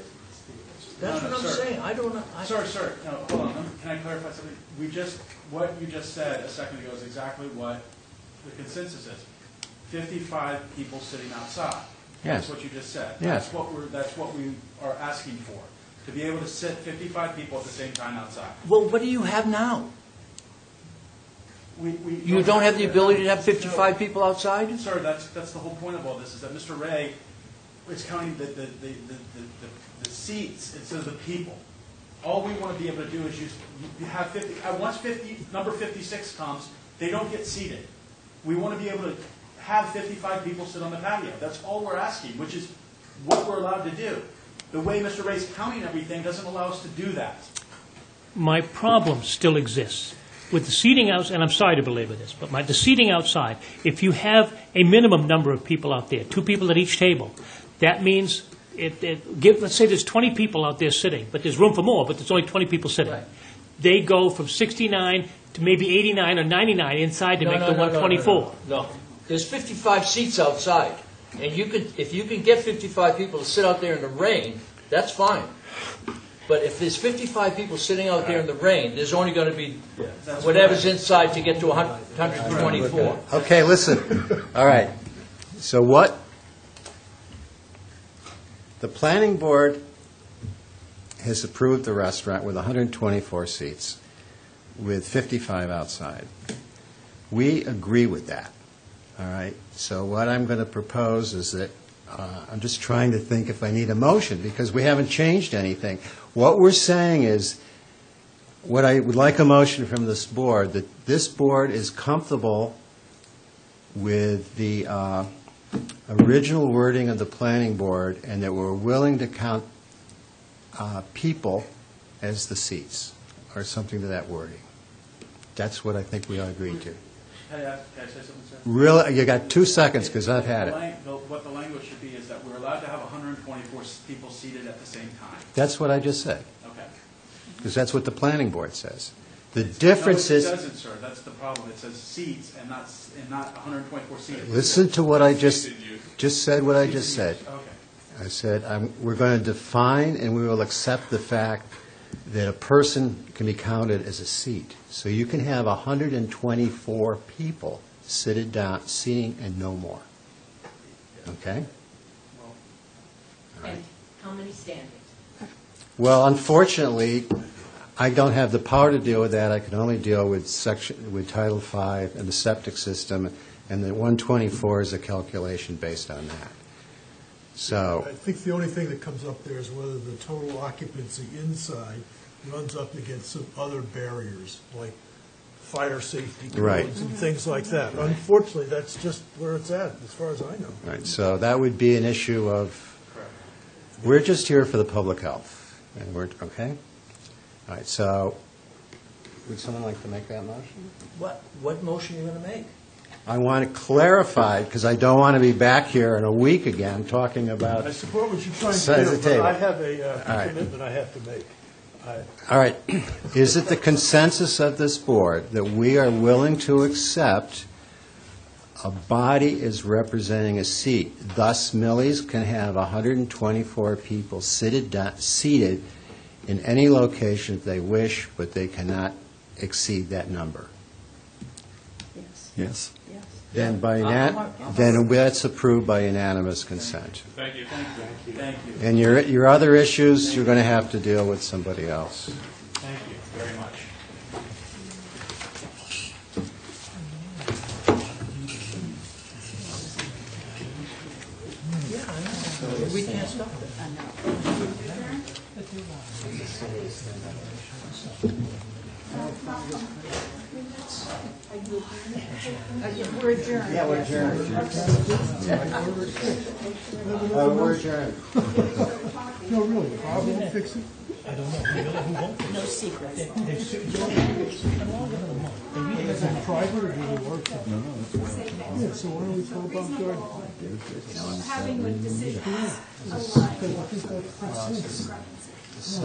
saying. I don't know. Sir, no, hold on. Can I clarify something? What you just said a second ago is exactly what the consensus is 55 people sitting outside. Yes. That's what you just said. Yes. That's what we are asking for, to be able to sit 55 people at the same time outside. Well, what do you have now? We You don't have the ability to have 55 people outside? Sir, that's the whole point of all this, is that Mr. Ray is counting the seats instead of the people. All we want to be able to do is you have 50, once number 56 comes, they don't get seated. We want to be able to have 55 people sit on the patio. That's all we're asking, which is what we're allowed to do. The way Mr. Ray's counting everything doesn't allow us to do that. My problem still exists. With the seating outside, and I'm sorry to belabor this, but the seating outside, if you have a minimum number of people out there, 2 people at each table, that means, let's say there's 20 people out there sitting, but there's room for more, but there's only 20 people sitting. Right. They go from 69 to maybe 89 or 99 inside to make the 124. No. There's 55 seats outside, and if you can get 55 people to sit out there in the rain, that's fine. But if there's 55 people sitting out there in the rain, there's only going to be whatever's inside to get to 124. Okay, listen. All right. So what? The planning board has approved the restaurant with 124 seats, with 55 outside. We agree with that. All right? So what I'm going to propose is that I'm just trying to think if I need a motion, because we haven't changed anything. What we're saying is, what I would like a motion from this board, that this board is comfortable with the original wording of the planning board, and that we're willing to count people as the seats, or something to that wording. That's what I think we all agreed to. Can I say something, sir? Really, you got 2 seconds, because I've had it. What the language should be is that we're allowed to have 124 people seated at the same time. That's what I just said, Okay. because that's what the planning board says. The difference is... No, it doesn't, sir. That's the problem. It says seats and not 124 seats. Listen to what I just said, what I just said. Okay. I said, we're going to define and we will accept the fact that a person can be counted as a seat. So you can have 124 people seated down, seating and no more. Okay? And how many standing? Well, unfortunately, I don't have the power to deal with that. I can only deal with Title V and the septic system, and the 124 is a calculation based on that. So, I think the only thing that comes up there is whether the total occupancy inside runs up against some other barriers, like fire safety Right. codes and things like that. Unfortunately, that's just where it's at, as far as I know. right, so that would be an issue of, we're just here for the public health, and we're, okay? All right, so, would someone like to make that motion? What motion are you going to make? I want to clarify, because I don't want to be back here in a week again talking about... I support what you're trying Size to of do, table. but I have a All right. commitment I have to make. All right, is it the consensus of this board that we are willing to accept a body is representing a seat? Thus, Millie's can have 124 people seated in any location if they wish, but they cannot exceed that number. Yes. Yes. Yes. Then then that's approved by unanimous consent. Thank you. Thank you. Thank you. And your other issues, you're going to have to deal with somebody else. Thank you very much. We can't stop it. We're adjourned. Yeah, we're adjourned. We're adjourned. No, really, Bob won't fix it? No secrets. Is it private or do they work? No, it's private. Yeah, so why don't we tell Bob Jordan? Having the decisions Because I think that's pretty simple. So,